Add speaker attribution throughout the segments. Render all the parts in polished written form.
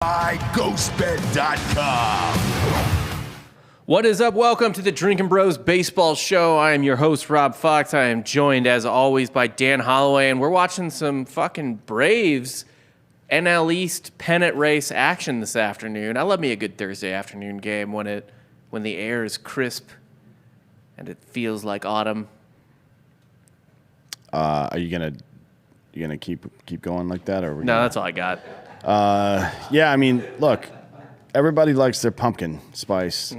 Speaker 1: GhostBed.com.
Speaker 2: What is up? Welcome to the Drinking Bros Baseball Show. I am your host, Rob Fox. I am joined, as always, by Dan Holloway, and we're watching some fucking Braves NL East pennant race action this afternoon. I love me a good Thursday afternoon game when the air is crisp and it feels like autumn.
Speaker 3: Are you gonna keep going like that, or
Speaker 2: That's all I got.
Speaker 3: Yeah, I mean, look, everybody likes their pumpkin spice,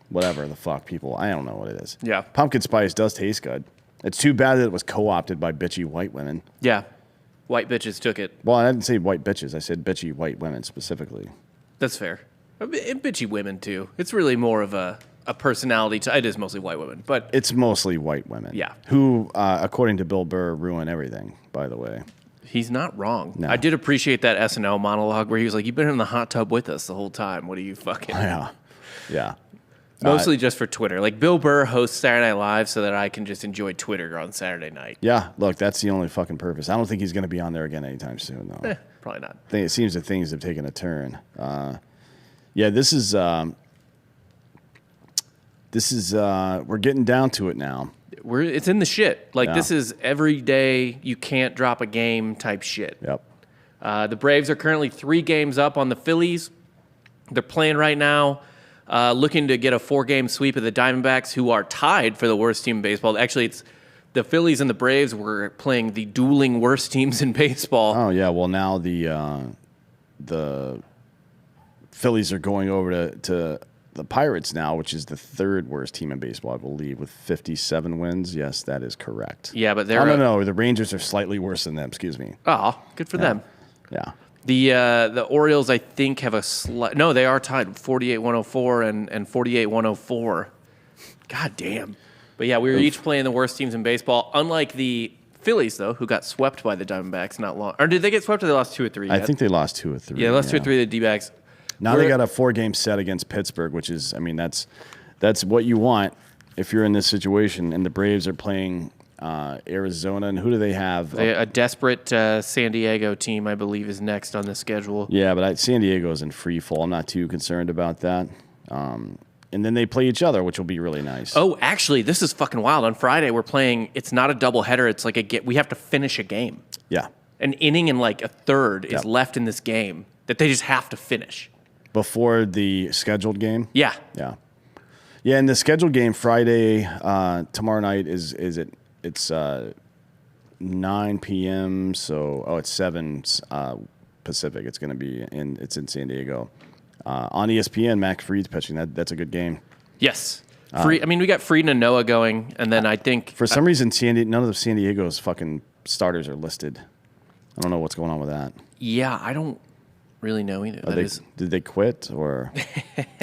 Speaker 3: whatever the fuck people. I don't know what it is.
Speaker 2: Yeah.
Speaker 3: Pumpkin spice does taste good. It's too bad that it was co-opted by bitchy white women.
Speaker 2: Yeah, white bitches took it.
Speaker 3: Well, I didn't say white bitches. I said bitchy white women specifically.
Speaker 2: That's fair. And bitchy women too. It's really more of a personality. It is mostly white women, but
Speaker 3: It's mostly white women.
Speaker 2: Yeah.
Speaker 3: Who, according to Bill Burr, ruin everything, by the way.
Speaker 2: he's not wrong.
Speaker 3: No.
Speaker 2: I did appreciate that SNL monologue where he was like, "You've been in the hot tub with us the whole time. What are you fucking?"
Speaker 3: Yeah. Yeah.
Speaker 2: Mostly just for Twitter. Like Bill Burr hosts Saturday Night Live so that I can just enjoy Twitter on Saturday night.
Speaker 3: Yeah, look, that's the only fucking purpose. I don't think he's going to be on there again anytime soon, though.
Speaker 2: Probably not.
Speaker 3: It seems that things have taken a turn. Yeah, this is we're getting down to it now.
Speaker 2: It's in the shit. Like,
Speaker 3: Yeah.
Speaker 2: This is every day you can't drop a game type shit.
Speaker 3: Yep.
Speaker 2: The Braves are currently 3 games up on the Phillies. They're playing right now, looking to get a 4-game sweep of the Diamondbacks, who are tied for the worst team in baseball. Actually, it's the Phillies and the Braves were playing the dueling worst teams in baseball.
Speaker 3: Oh yeah. Well, now the Phillies are going over to the Pirates now, which is the 3rd worst team in baseball, I believe, with 57 wins. Yes, that is correct.
Speaker 2: Yeah, but they're
Speaker 3: no. The Rangers are slightly worse than them. Excuse me.
Speaker 2: Oh, good for them.
Speaker 3: Yeah.
Speaker 2: The Orioles, I think, have a slight... No, they are tied, 48-104 and 48-104. God damn. But yeah, we were each playing the worst teams in baseball, unlike the Phillies, though, who got swept by the Diamondbacks not long... Or did they get swept or they lost 2 or 3 yet?
Speaker 3: I think they lost 2 or 3.
Speaker 2: Yeah, they lost 2 or 3 to the D-backs.
Speaker 3: Now they got a 4-game set against Pittsburgh, which is, I mean, that's what you want if you're in this situation. And the Braves are playing Arizona, and who do they have?
Speaker 2: A desperate San Diego team, I believe, is next on the schedule.
Speaker 3: Yeah, but San Diego's in free fall. I'm not too concerned about that. And then they play each other, which will be really nice.
Speaker 2: Oh, actually, this is fucking wild. On Friday, we're playing. It's not a doubleheader. It's like we have to finish a game.
Speaker 3: Yeah.
Speaker 2: An inning and like a third is left in this game that they just have to finish.
Speaker 3: Before the scheduled game?
Speaker 2: Yeah.
Speaker 3: Yeah. Yeah, and the scheduled game Friday, tomorrow night it's 9 p.m. So it's 7 Pacific. It's going to be it's in San Diego. On ESPN, Max Fried's pitching. That's a good game.
Speaker 2: Yes. We got Fried and Noah going, and then I think
Speaker 3: for some reason none of the San Diego's fucking starters are listed. I don't know what's going on with that.
Speaker 2: Yeah, I don't really know either.
Speaker 3: Did they quit, or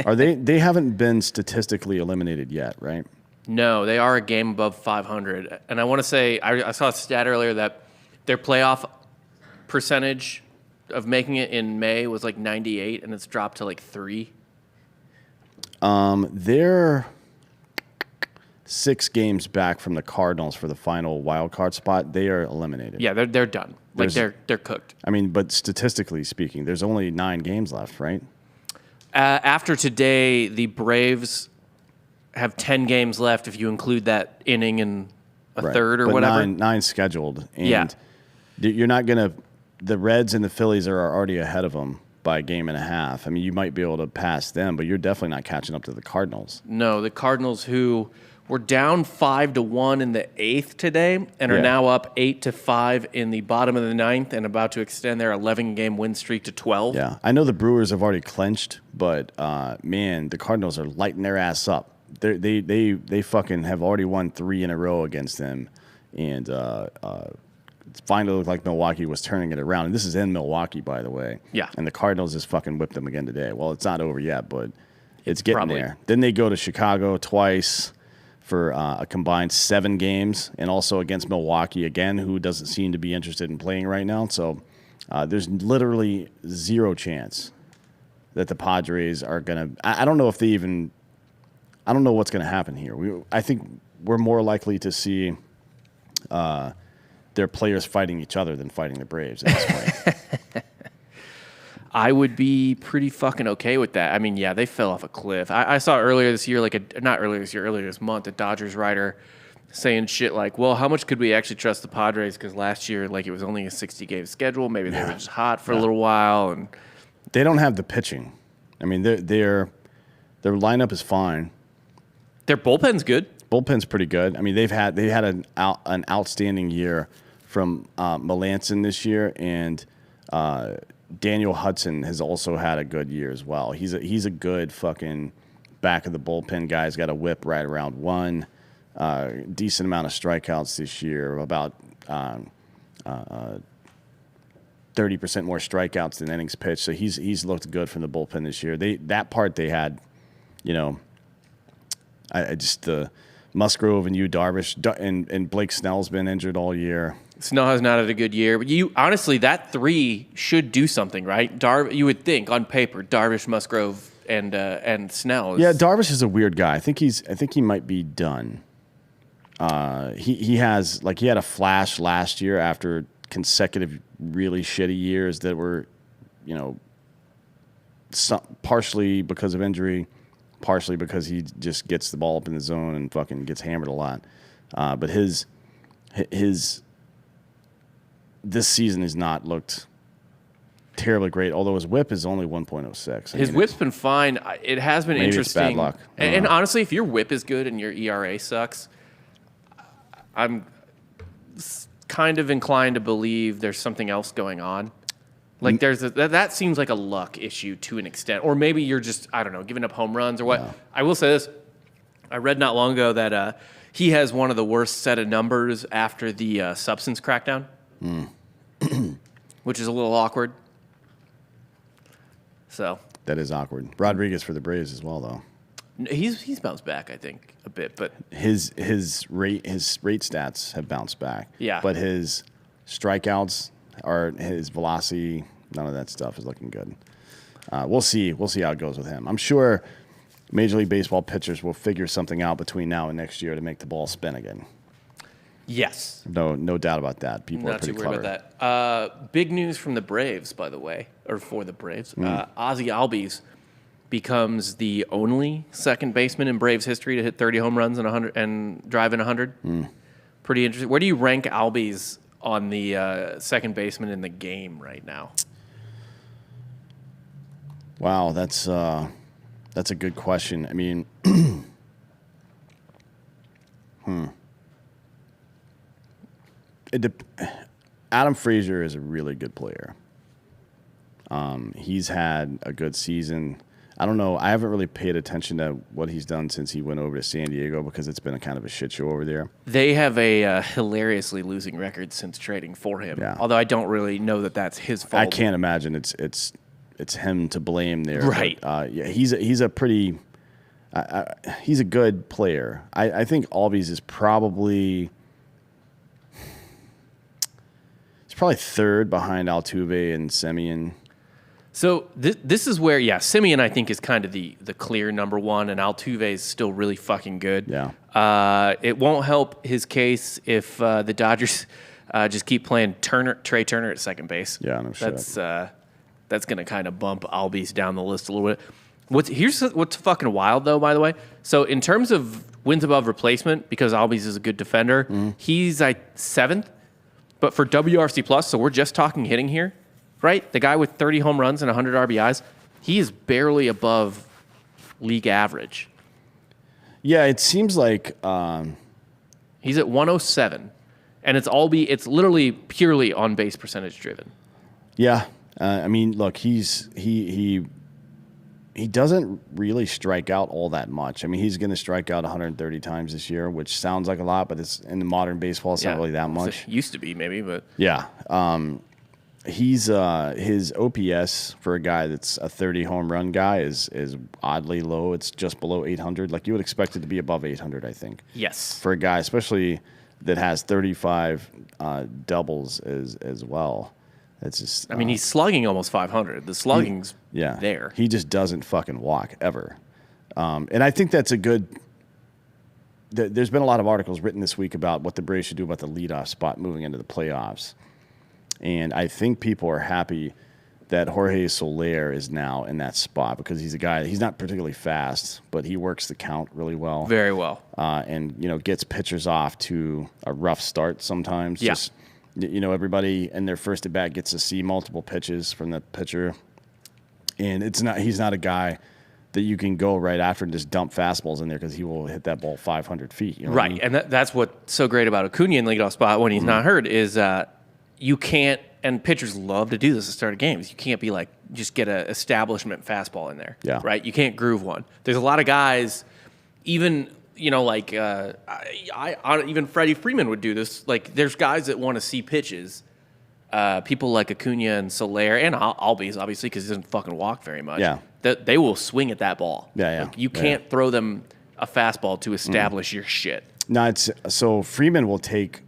Speaker 3: are they haven't been statistically eliminated yet, right?
Speaker 2: No, they are a game above 500. And I want to say, I saw a stat earlier that their playoff percentage of making it in May was like 98, and it's dropped to like 3.
Speaker 3: They're 6 games back from the Cardinals for the final wild card spot. They are eliminated.
Speaker 2: Yeah, they're done. Like they're cooked.
Speaker 3: I mean, but statistically speaking, there's only 9 games left, right?
Speaker 2: After today, the Braves have 10 games left if you include that inning and a third or whatever.
Speaker 3: 9 scheduled. And you're not going to – the Reds and the Phillies are already ahead of them by a game and a half. I mean, you might be able to pass them, but you're definitely not catching up to the Cardinals.
Speaker 2: No, the Cardinals, who were down 5-1 in the 8th today and are now up 8-5 in the bottom of the 9th and about to extend their 11-game win streak to 12.
Speaker 3: Yeah, I know the Brewers have already clinched, but man, the Cardinals are lighting their ass up. They fucking have already won 3 in a row against them, and it finally looked like Milwaukee was turning it around. And this is in Milwaukee, by the way.
Speaker 2: Yeah.
Speaker 3: And the Cardinals just fucking whipped them again today. Well, it's not over yet, but it's getting there. Then they go to Chicago twice for a combined 7 games, and also against Milwaukee again, who doesn't seem to be interested in playing right now. So there's literally 0 chance that the Padres are going to – I don't know if they even – I don't know what's going to happen here. I think we're more likely to see their players fighting each other than fighting the Braves at this point.
Speaker 2: I would be pretty fucking okay with that. I mean, yeah, they fell off a cliff. I saw earlier this year, earlier this month, a Dodgers writer saying shit like, well, how much could we actually trust the Padres? Because last year, like, it was only a 60-game schedule. Maybe they were just hot for a little while. And
Speaker 3: they don't have the pitching. I mean, their lineup is fine.
Speaker 2: Their bullpen's good.
Speaker 3: Bullpen's pretty good. I mean, they had an outstanding year from Melanson this year, and Daniel Hudson has also had a good year as well. He's a good fucking back of the bullpen guy. He's got a whip right around 1. Decent amount of strikeouts this year, about 30% more strikeouts than innings pitched. So he's looked good from the bullpen this year. They had, I just Musgrove and Darvish and Blake Snell's been injured all year.
Speaker 2: Snell has not had a good year, but honestly, that 3 should do something, right? You would think on paper, Darvish, Musgrove, and Snell.
Speaker 3: Yeah, Darvish is a weird guy. I think he might be done. He had a flash last year after consecutive really shitty years that were, partially because of injury, partially because he just gets the ball up in the zone and fucking gets hammered a lot. But his this season has not looked terribly great, although his whip is only 1.06.
Speaker 2: His whip's been fine. It has been interesting.
Speaker 3: It's bad luck.
Speaker 2: And honestly, if your whip is good and your ERA sucks, I'm kind of inclined to believe there's something else going on. Like that seems like a luck issue to an extent. Or maybe you're just, I don't know, giving up home runs or what. Yeah. I will say this. I read not long ago that he has one of the worst set of numbers after the substance crackdown, which is a little awkward. So
Speaker 3: that is awkward. Rodriguez for the Braves as well, though.
Speaker 2: He's bounced back, I think, a bit, but
Speaker 3: his rate stats have bounced back.
Speaker 2: Yeah,
Speaker 3: but his strikeouts or his velocity, none of that stuff is looking good. We'll see how it goes with him. I'm sure Major League Baseball pitchers will figure something out between now and next year to make the ball spin again.
Speaker 2: Yes.
Speaker 3: No doubt about that. People are pretty clever.
Speaker 2: Not too worried about that. Big news from the Braves, by the way, or for the Braves. Ozzie Albies becomes the only second baseman in Braves history to hit 30 home runs and 100 and drive in 100. Pretty interesting. Where do you rank Albies on the second baseman in the game right now?
Speaker 3: Wow, that's a good question. I mean, Adam Frazier is a really good player. He's had a good season. I don't know. I haven't really paid attention to what he's done since he went over to San Diego because it's been a kind of a shit show over there.
Speaker 2: They have a hilariously losing record since trading for him.
Speaker 3: Yeah.
Speaker 2: Although I don't really know that that's his fault.
Speaker 3: I can't imagine it's him to blame there.
Speaker 2: Right.
Speaker 3: But, yeah, he's a pretty he's a good player. I think Albies is probably third behind Altuve and Semien.
Speaker 2: So this is where, Semien I think is kind of the clear number one, and Altuve is still really fucking good.
Speaker 3: Yeah.
Speaker 2: It won't help his case if the Dodgers just keep playing Trey Turner at second base.
Speaker 3: Yeah, no shit.
Speaker 2: That's going to kind of bump Albies down the list a little bit. Here's what's fucking wild, though, by the way. So in terms of wins above replacement, because Albies is a good defender, he's like 7th. But for WRC+, so we're just talking hitting here, right? The guy with 30 home runs and 100 RBIs, he is barely above league average.
Speaker 3: Yeah, it seems like
Speaker 2: he's at 107, and it's literally purely on base percentage driven.
Speaker 3: Yeah, I mean, look, he doesn't really strike out all that much. I mean, he's going to strike out 130 times this year, which sounds like a lot, but it's in the modern baseball, it's not really that much.
Speaker 2: It used to be, maybe, but
Speaker 3: yeah. He's his OPS for a guy that's a 30 home run guy is oddly low. It's just below 800. Like you would expect it to be above 800, I think.
Speaker 2: Yes.
Speaker 3: For a guy, especially that has 35 doubles as well. It's just.
Speaker 2: I mean, he's slugging almost 500. The slugging's there.
Speaker 3: He just doesn't fucking walk ever. And I think that's a good. There's been a lot of articles written this week about what the Braves should do about the leadoff spot moving into the playoffs. And I think people are happy that Jorge Soler is now in that spot because he's a guy. He's not particularly fast, but he works the count really well.
Speaker 2: Very well.
Speaker 3: And gets pitchers off to a rough start sometimes.
Speaker 2: Yeah.
Speaker 3: Just, everybody in their first at bat gets to see multiple pitches from the pitcher, and he's not a guy that you can go right after and just dump fastballs in there because he will hit that ball 500 feet. You know
Speaker 2: right,
Speaker 3: what I mean?
Speaker 2: and that's what's so great about Acuna in the leadoff spot when he's not hurt is you can't. And pitchers love to do this at start of games. You can't be like, just get an establishment fastball in there.
Speaker 3: Yeah.
Speaker 2: Right? You can't groove one. There's a lot of guys, even, even Freddie Freeman would do this. Like, there's guys that want to see pitches. People like Acuna and Soler and Albies, obviously, because he doesn't fucking walk very much.
Speaker 3: Yeah.
Speaker 2: They will swing at that ball.
Speaker 3: Yeah.
Speaker 2: Like, you can't throw them a fastball to establish your shit.
Speaker 3: No, so Freeman will take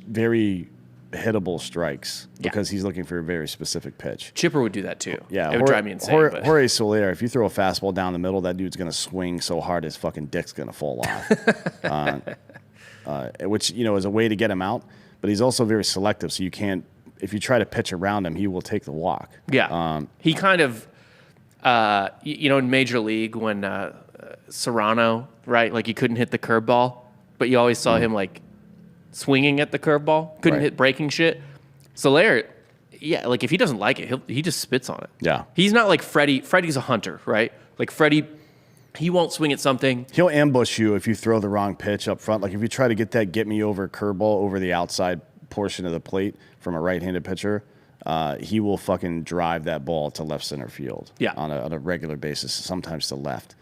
Speaker 3: very hittable strikes because he's looking for a very specific pitch.
Speaker 2: Chipper would do that too.
Speaker 3: Yeah,
Speaker 2: it would drive me insane.
Speaker 3: Jorge Soler, if you throw a fastball down the middle, that dude's going to swing so hard his fucking dick's going to fall off. Which is a way to get him out, but he's also very selective. So you can't. If you try to pitch around him, he will take the walk.
Speaker 2: Yeah, he kind of, in Major League when Serrano, right? Like he couldn't hit the curveball, but you always saw him like swinging at the curveball, couldn't hit breaking shit. Soler, like if he doesn't like it, he just spits on it.
Speaker 3: Yeah.
Speaker 2: He's not like Freddie. Freddie's a hunter, right? Like Freddie, he won't swing at something.
Speaker 3: He'll ambush you if you throw the wrong pitch up front. Like if you try to get me over curveball over the outside portion of the plate from a right-handed pitcher, he will fucking drive that ball to left center field on a regular basis, sometimes to left.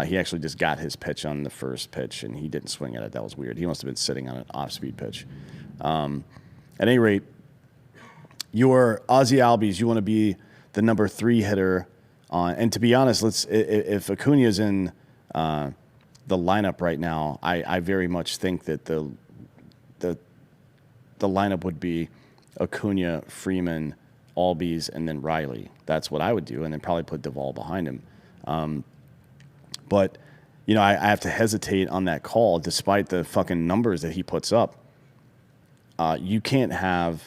Speaker 3: He actually just got his pitch on the first pitch, and he didn't swing at it. That was weird. He must have been sitting on an off-speed pitch. At any rate, your Ozzie Albies, you want to be the number 3 hitter. And to be honest, if Acuna's in the lineup right now, I very much think that the lineup would be Acuna, Freeman, Albies, and then Riley. That's what I would do, and then probably put Duvall behind him. But, I have to hesitate on that call despite the fucking numbers that he puts up. You can't have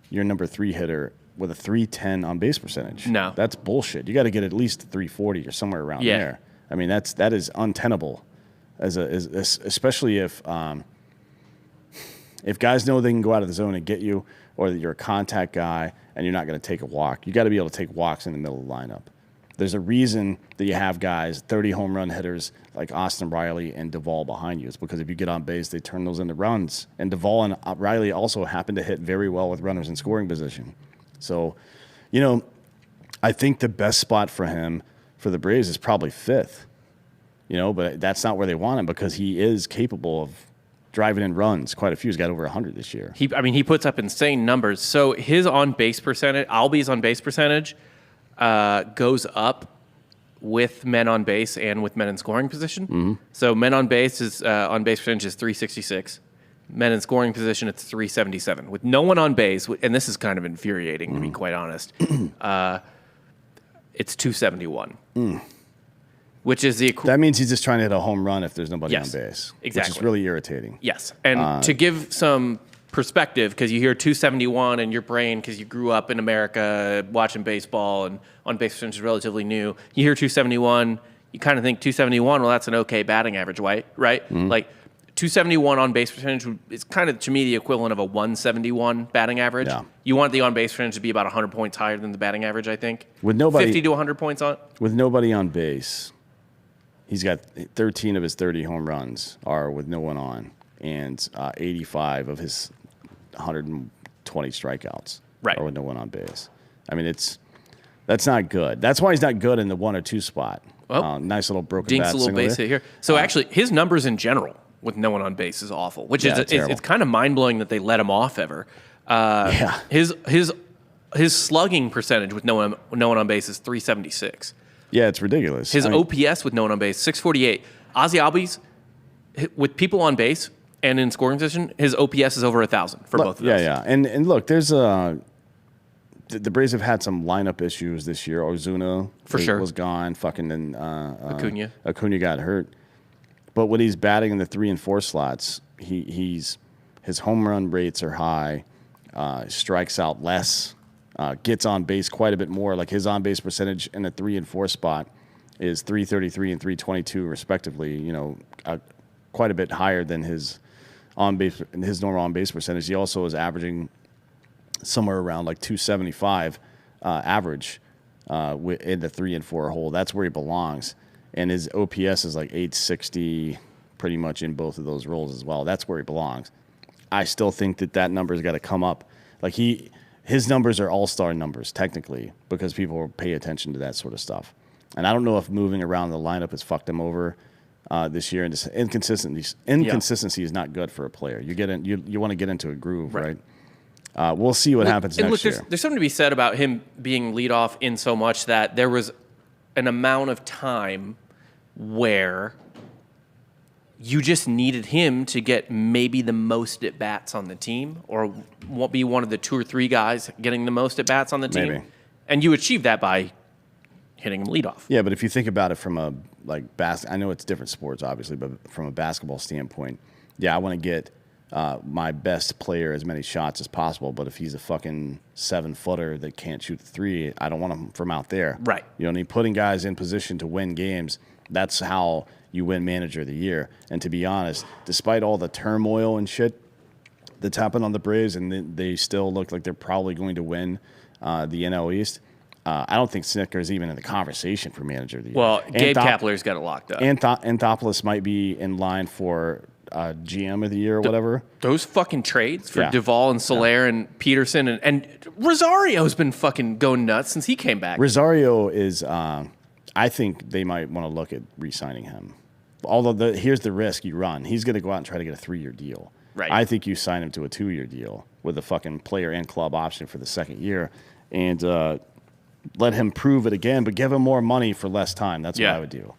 Speaker 3: your number 3 hitter with a 310 on base percentage.
Speaker 2: No. That's
Speaker 3: bullshit. You got to get at least 340 or somewhere around there. I mean, that is untenable, especially if guys know they can go out of the zone and get you, or that you're a contact guy and you're not going to take a walk. You got to be able to take walks in the middle of the lineup. There's a reason that you have guys, 30 home run hitters like Austin Riley and Duvall behind you. It's because if you get on base, they turn those into runs. And Duvall and Riley also happen to hit very well with runners in scoring position. So, I think the best spot for him for the Braves is probably 5th. But that's not where they want him because he is capable of driving in runs. Quite a few. He's got over 100 this year.
Speaker 2: He puts up insane numbers. So his on-base percentage, Albies on-base percentage, goes up with men on base and with men in scoring position.
Speaker 3: Mm-hmm.
Speaker 2: So men on base is on base percentage is 366. Men in scoring position, it's 377. With no one on base, and this is kind of infuriating to be quite honest, it's 271. Which is the
Speaker 3: that means he's just trying to hit a home run if there's nobody on base.
Speaker 2: Exactly.
Speaker 3: Which is really irritating.
Speaker 2: Yes. And to give some perspective, because you hear 271 in your brain because you grew up in America watching baseball and on base percentage is relatively new. You hear 271, you kind of think 271, well, that's an okay batting average, right?
Speaker 3: Mm-hmm.
Speaker 2: Like 271 on base percentage is kind of, to me, the equivalent of a 171 batting average.
Speaker 3: Yeah.
Speaker 2: You want the on base percentage to be about 100 points higher than the batting average, I think.
Speaker 3: With nobody,
Speaker 2: 50 to 100 points on.
Speaker 3: With nobody on base, he's got 13 of his 30 home runs are with no one on, and 85 of his 120 strikeouts are with no one on base. I mean, that's not good. That's why he's not good in the 1 or 2 spot. Nice little broken
Speaker 2: Dinks
Speaker 3: bat
Speaker 2: a little base hit here. So actually, his numbers in general with no one on base is awful, which is it's kind of mind blowing that they let him off ever. His slugging percentage with no one on base is 376.
Speaker 3: Yeah, it's ridiculous.
Speaker 2: His OPS with no one on base 648. Ozzie Albies with people on base and in scoring position, his OPS is over 1,000 for both of those.
Speaker 3: Yeah. And look, there's the Braves have had some lineup issues this year. Ozuna was gone. Fucking then Acuna got hurt. But when he's batting in the 3 and 4 slots, his home run rates are high, strikes out less. gets on base quite a bit more. Like his on base percentage in the 3 and 4 spot is 333 and 322 respectively. Quite a bit higher than his normal on base percentage. He also is averaging somewhere around like 275 average in the 3 and 4 hole. That's where he belongs. And his OPS is like 860, pretty much in both of those roles as well. That's where he belongs. I still think that number's got to come up. Like his numbers are all-star numbers technically because people pay attention to that sort of stuff. And I don't know if moving around the lineup has fucked him over this year. And just inconsistency is not good for a player. You want to get into a groove, right? We'll see what happens next year.
Speaker 2: There's something to be said about him being leadoff in so much that there was an amount of time where you just needed him to get maybe the most at bats on the team, or be one of the 2 or 3 guys getting the most at bats on the team. Maybe. And you achieve that by hitting him leadoff.
Speaker 3: Yeah, but if you think about it from a I know it's different sports, obviously, but from a basketball standpoint, yeah, I want to get my best player as many shots as possible. But if he's a fucking 7-footer that can't shoot the 3, I don't want him from out there.
Speaker 2: Right.
Speaker 3: You know what I mean? Putting guys in position to win games, that's how you win Manager of the Year. And to be honest, despite all the turmoil and shit that's happened on the Braves, and they still look like they're probably going to win the NL East, I don't think Snitker is even in the conversation for Manager of the Year.
Speaker 2: Well, Gabe Kapler's got it locked up.
Speaker 3: Anthopoulos might be in line for GM of the Year or whatever.
Speaker 2: Those fucking trades for Duvall and Soler and Peterson and Rosario's been fucking going nuts since he came back.
Speaker 3: Rosario is, I think they might want to look at re-signing him. Although here's the risk you run. He's going to go out and try to get a 3-year deal.
Speaker 2: Right.
Speaker 3: I think you sign him to a 2-year deal with a fucking player and club option for the second year and let him prove it again, but give him more money for less time. That's what I would do.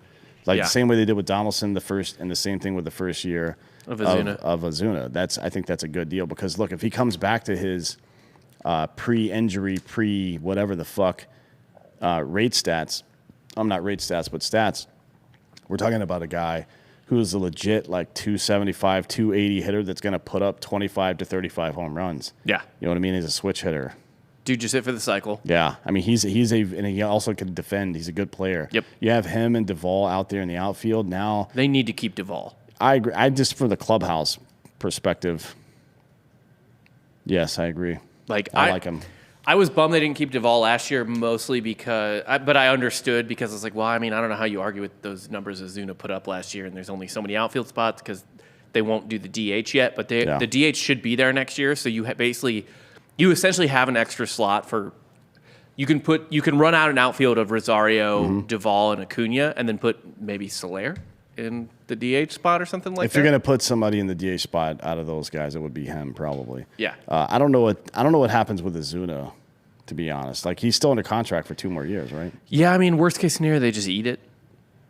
Speaker 3: Like the same way they did with Donaldson the first, and the same thing with the first year of Ozuna. I think that's a good deal because look, if he comes back to his pre-injury, whatever the fuck rate stats, not rate stats, but stats. We're talking about a guy who's a legit like 275, 280 hitter that's going to put up 25 to 35 home runs.
Speaker 2: Yeah,
Speaker 3: you know what I mean? He's a switch hitter.
Speaker 2: Dude, just hit for the cycle.
Speaker 3: Yeah, I mean and he also can defend. He's a good player.
Speaker 2: Yep.
Speaker 3: You have him and Duvall out there in the outfield now.
Speaker 2: They need to keep Duvall.
Speaker 3: I agree. I from the clubhouse perspective. Yes, I agree. I like him.
Speaker 2: I was bummed they didn't keep Duvall last year, mostly because, but I understood because it's like, well, I mean, I don't know how you argue with those numbers Ozuna put up last year, and there's only so many outfield spots because they won't do the DH yet, but the DH should be there next year, so you you essentially have an extra slot for. You can run out an outfield of Rosario, Duvall, and Acuna, and then put maybe Soler in the DH spot or something like that.
Speaker 3: If you're gonna put somebody in the DH spot out of those guys, it would be him probably.
Speaker 2: Yeah.
Speaker 3: I don't know what happens with Ozuna, to be honest. Like he's still under contract for 2 more years, right?
Speaker 2: Yeah, I mean, worst case scenario, they just eat it.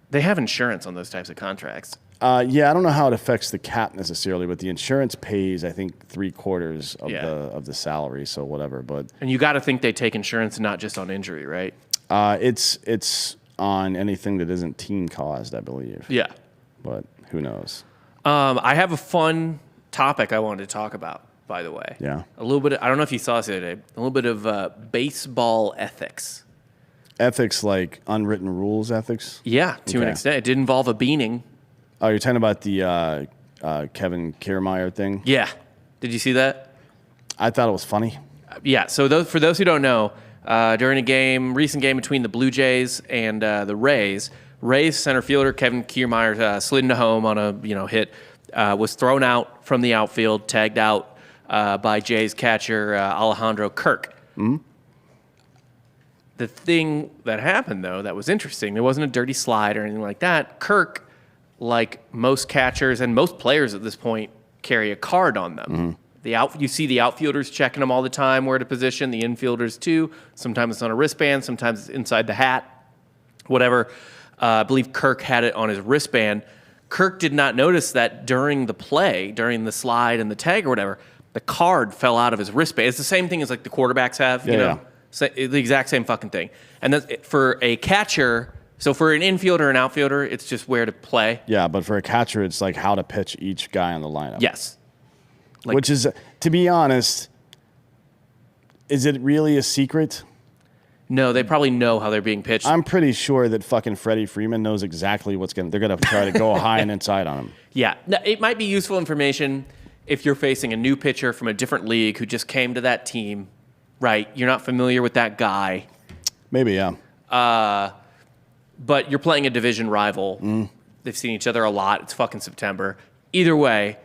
Speaker 2: They have insurance on those types of contracts.
Speaker 3: Yeah, I don't know how it affects the cap necessarily, but the insurance pays, I think, 3/4 of the salary, so whatever.
Speaker 2: And you got to think they take insurance not just on injury, right?
Speaker 3: It's on anything that isn't team caused, I believe.
Speaker 2: Yeah,
Speaker 3: but who knows?
Speaker 2: I have a fun topic I wanted to talk about. By the way,
Speaker 3: yeah,
Speaker 2: a little bit. I don't know if you saw this the other day. A little bit of baseball ethics.
Speaker 3: Ethics, like unwritten rules ethics?
Speaker 2: Yeah, to an extent. It did involve a beaning.
Speaker 3: Oh, you're talking about the Kevin Kiermaier thing?
Speaker 2: Yeah. Did you see that?
Speaker 3: I thought it was funny.
Speaker 2: Yeah, so for those who don't know, during a recent game between the Blue Jays and the Rays center fielder Kevin Kiermaier slid into home on a hit, was thrown out from the outfield, tagged out by Jays catcher Alejandro Kirk.
Speaker 3: Mm-hmm.
Speaker 2: The thing that happened, though, that was interesting, there wasn't a dirty slide or anything like that. Kirk, like most catchers and most players at this point, carry a card on them. Mm-hmm. You see the outfielders checking them all the time, where to position, the infielders too. Sometimes it's on a wristband, sometimes it's inside the hat, whatever. I believe Kirk had it on his wristband. Kirk did not notice that during the play, during the slide and the tag or whatever, the card fell out of his wristband. It's the same thing as like the quarterbacks have, you know? The exact same fucking thing. And that's for a catcher. So for an infielder and outfielder, it's just where to play.
Speaker 3: Yeah, but for a catcher, it's like how to pitch each guy on the lineup.
Speaker 2: Yes.
Speaker 3: Which is, to be honest, is it really a secret?
Speaker 2: No, they probably know how they're being pitched.
Speaker 3: I'm pretty sure that fucking Freddie Freeman knows exactly they're going to try to go high and inside on him.
Speaker 2: Yeah. No, it might be useful information if you're facing a new pitcher from a different league who just came to that team, right? You're not familiar with that guy.
Speaker 3: Maybe, yeah.
Speaker 2: But you're playing a division rival. They've seen each other a lot. It's fucking September. Either way,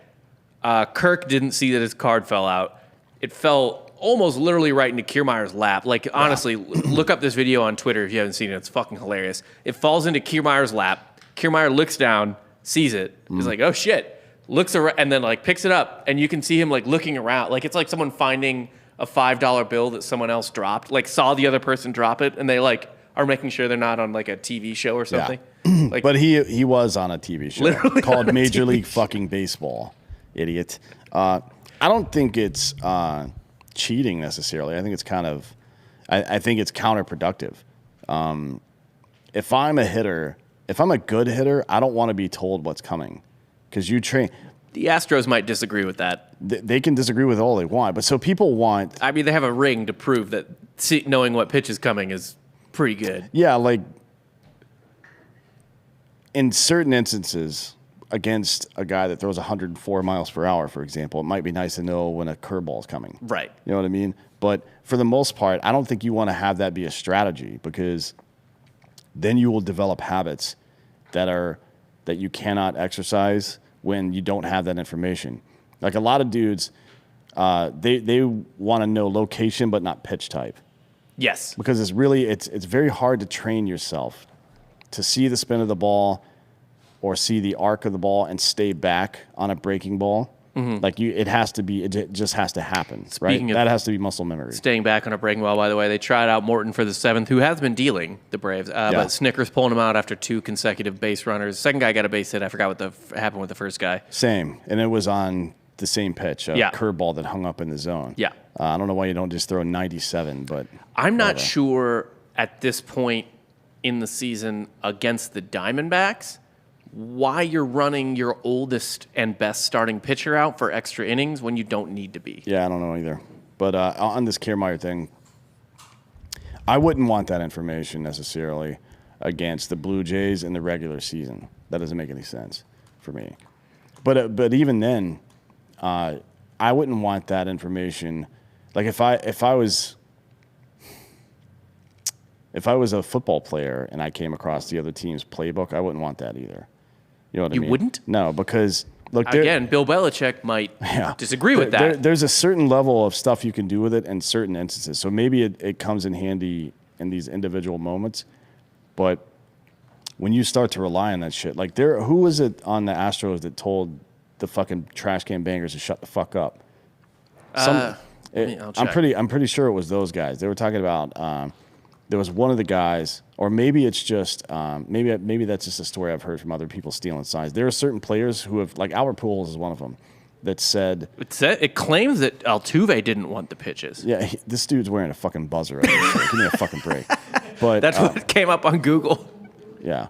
Speaker 2: Kirk didn't see that his card fell out. It fell almost literally right into Kiermaier's lap. Like, honestly, look up this video on Twitter if you haven't seen it. It's fucking hilarious. It falls into Kiermaier's lap. Kiermaier looks down, sees it. He's like, oh, shit. Looks around, and then, like, picks it up. And you can see him, like, looking around. Like, it's like someone finding a $5 bill that someone else dropped. Like, saw the other person drop it, and they, like, are making sure they're not on, like, a TV show or something.
Speaker 3: Yeah.
Speaker 2: Like,
Speaker 3: but he was on a TV show
Speaker 2: Literally
Speaker 3: called Major League fucking Baseball. Idiot. I don't think it's cheating necessarily. I think it's kind of, I think it's counterproductive. If I'm a good hitter, I don't want to be told what's coming because you train.
Speaker 2: the Astros might disagree with that.
Speaker 3: They can disagree with all they want, but so people want.
Speaker 2: I mean, they have a ring to prove that knowing what pitch is coming is pretty good.
Speaker 3: Yeah, like in certain instances, against a guy that throws 104 miles per hour, for example, it might be nice to know when a curveball is coming.
Speaker 2: Right.
Speaker 3: You know what I mean? But for the most part, I don't think you want to have that be a strategy because then you will develop habits that you cannot exercise when you don't have that information. Like a lot of dudes, they want to know location but not pitch type.
Speaker 2: Yes.
Speaker 3: Because it's very hard to train yourself to see the spin of the ball or see the arc of the ball and stay back on a breaking ball. Mm-hmm. Like it just has to happen, right? That has to be muscle memory.
Speaker 2: Staying back on a breaking ball, by the way, they tried out Morton for the seventh, who has been dealing the Braves, but Snitker's pulling him out after 2 consecutive base runners. Second guy got a base hit. I forgot what happened with the first guy.
Speaker 3: Same, and it was on the same pitch, a curveball that hung up in the zone.
Speaker 2: Yeah.
Speaker 3: I don't know why you don't just throw 97, but
Speaker 2: I'm not sure at this point in the season against the Diamondbacks why you're running your oldest and best starting pitcher out for extra innings when you don't need to be.
Speaker 3: Yeah, I don't know either. But on this Kiermaier thing, I wouldn't want that information necessarily against the Blue Jays in the regular season. That doesn't make any sense for me. But even then, I wouldn't want that information. Like if I was a football player and I came across the other team's playbook, I wouldn't want that either. You know what I mean?
Speaker 2: You wouldn't?
Speaker 3: No, because look,
Speaker 2: again, Bill Belichick might disagree with that.
Speaker 3: There's a certain level of stuff you can do with it in certain instances. So maybe it comes in handy in these individual moments, but when you start to rely on that shit, like who was it on the Astros that told the fucking trash can bangers to shut the fuck up? I'm pretty sure it was those guys. They were talking about. There was one of the guys, or maybe it's just maybe that's just a story I've heard from other people stealing signs. There are certain players who have, like Albert Pujols is one of them, that said
Speaker 2: it claims that Altuve didn't want the pitches.
Speaker 3: Yeah, this dude's wearing a fucking buzzer. Give me a fucking break. But
Speaker 2: that's what came up on Google.
Speaker 3: Yeah.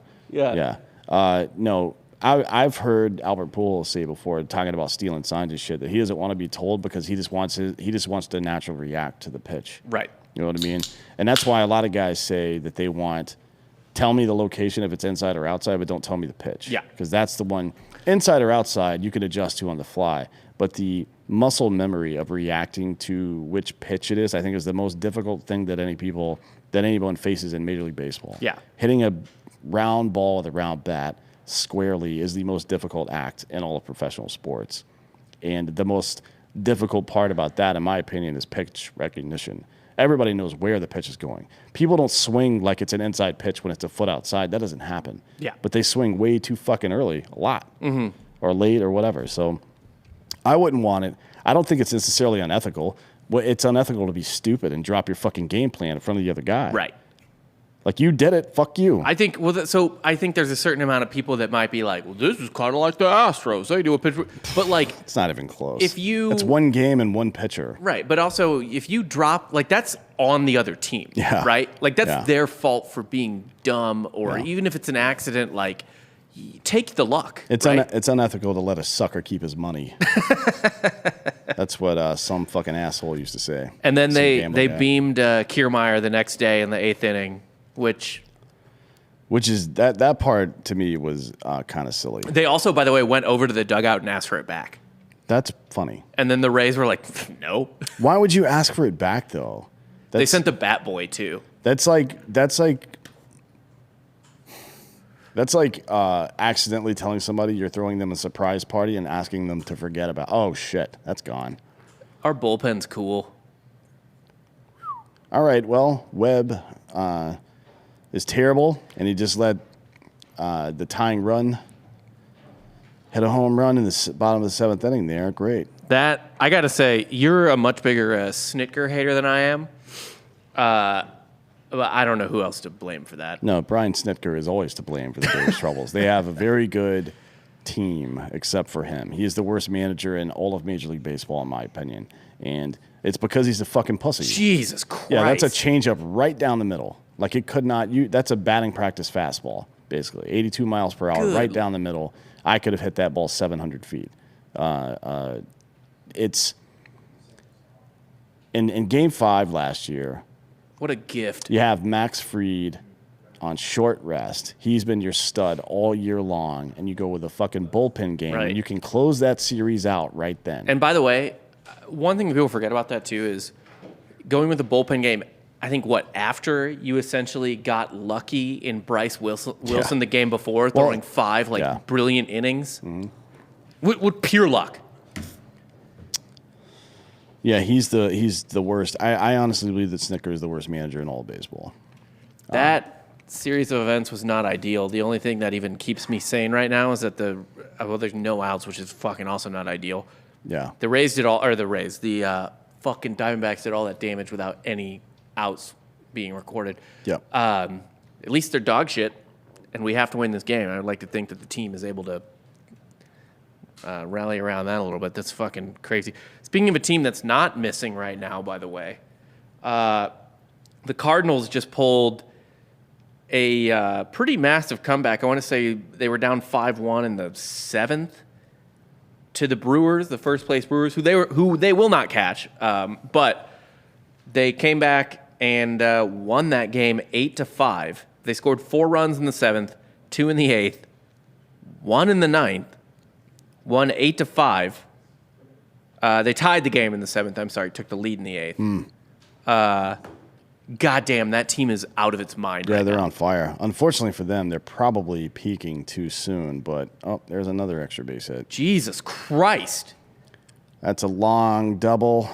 Speaker 3: No, I've heard Albert Pujols say before, talking about stealing signs and shit, that he doesn't want to be told because he just wants to naturally react to the pitch.
Speaker 2: Right.
Speaker 3: You know what I mean? And that's why a lot of guys say that they want, tell me the location if it's inside or outside, but don't tell me the pitch.
Speaker 2: Yeah.
Speaker 3: Because that's the one, inside or outside, you can adjust to on the fly. But the muscle memory of reacting to which pitch it is, I think, is the most difficult thing that anyone faces in Major League Baseball.
Speaker 2: Yeah.
Speaker 3: Hitting a round ball with a round bat squarely is the most difficult act in all of professional sports. And the most difficult part about that, in my opinion, is pitch recognition. Everybody knows where the pitch is going. People don't swing like it's an inside pitch when it's a foot outside. That doesn't happen.
Speaker 2: Yeah.
Speaker 3: But they swing way too fucking early, a lot, or late or whatever. So I wouldn't want it. I don't think it's necessarily unethical. Well, it's unethical to be stupid and drop your fucking game plan in front of the other guy.
Speaker 2: Right.
Speaker 3: Like, you did it. Fuck you.
Speaker 2: I think I think there's a certain amount of people that might be like, well, this is kind of like the Astros. They do a pitch. But, like,
Speaker 3: it's not even close.
Speaker 2: It's
Speaker 3: one game and one pitcher.
Speaker 2: Right. But also, if you drop, like, that's on the other team.
Speaker 3: Yeah.
Speaker 2: Right? Like, that's their fault for being dumb, or even if it's an accident, like, take the luck.
Speaker 3: It's
Speaker 2: right?
Speaker 3: it's unethical to let a sucker keep his money. That's what some fucking asshole used to say.
Speaker 2: And then they
Speaker 3: guy.
Speaker 2: beamed Kiermaier the next day in the 8th inning, which
Speaker 3: is that part to me was kind of silly.
Speaker 2: they also, by the way, went over to the dugout and asked for it back.
Speaker 3: That's funny.
Speaker 2: And then the Rays were like, no.
Speaker 3: Why would you ask for it back though?
Speaker 2: They sent the bat boy too.
Speaker 3: That's like accidentally telling somebody you're throwing them a surprise party and asking them to forget about. Oh shit, that's gone.
Speaker 2: Our bullpen's cool.
Speaker 3: All right, well, Webb is terrible, and he just let the tying run hit a home run in the bottom of the 7th inning there. Great.
Speaker 2: That, I got to say, you're a much bigger Snitker hater than I am. But I don't know who else to blame for that.
Speaker 3: No, Brian Snitker is always to blame for the Braves' troubles. They have a very good team, except for him. He is the worst manager in all of Major League Baseball, in my opinion. And it's because he's a fucking pussy.
Speaker 2: Jesus Christ.
Speaker 3: Yeah, that's a changeup right down the middle. Like, it could not... that's a batting practice fastball, basically. 82 miles per hour, right down the middle. I could have hit that ball 700 feet. It's... In Game 5 last year...
Speaker 2: What a gift.
Speaker 3: You have Max Fried on short rest. He's been your stud all year long, and you go with a fucking bullpen game,
Speaker 2: right.
Speaker 3: And you can close that series out right then.
Speaker 2: And by the way, one thing people forget about that too is going with the bullpen game. I think after you essentially got lucky in Bryce Wilson the game before, throwing 5 brilliant innings, with pure luck.
Speaker 3: Yeah, he's the worst. I honestly believe that Snitker is the worst manager in all of baseball.
Speaker 2: That series of events was not ideal. The only thing that even keeps me sane right now is that there's no outs, which is fucking also not ideal.
Speaker 3: Yeah.
Speaker 2: The fucking Diamondbacks did all that damage without any outs being recorded.
Speaker 3: Yeah.
Speaker 2: At least they're dog shit, and we have to win this game. I would like to think that the team is able to rally around that a little bit. That's fucking crazy. Speaking of a team that's not missing right now, by the way, the Cardinals just pulled a pretty massive comeback. I want to say they were down 5-1 in the 7th to the Brewers, the first place Brewers, who they will not catch. But they came back and won that game 8-5. They scored 4 runs in the 7th, 2 in the 8th, 1 in the 9th. Won 8-5. They tied the game in the 7th. I'm sorry, took the lead in the 8th. Goddamn, that team is out of its mind.
Speaker 3: Yeah,
Speaker 2: right
Speaker 3: they're
Speaker 2: now.
Speaker 3: on fire. Unfortunately for them, they're probably peaking too soon. But there's another extra base hit.
Speaker 2: Jesus Christ!
Speaker 3: That's a long double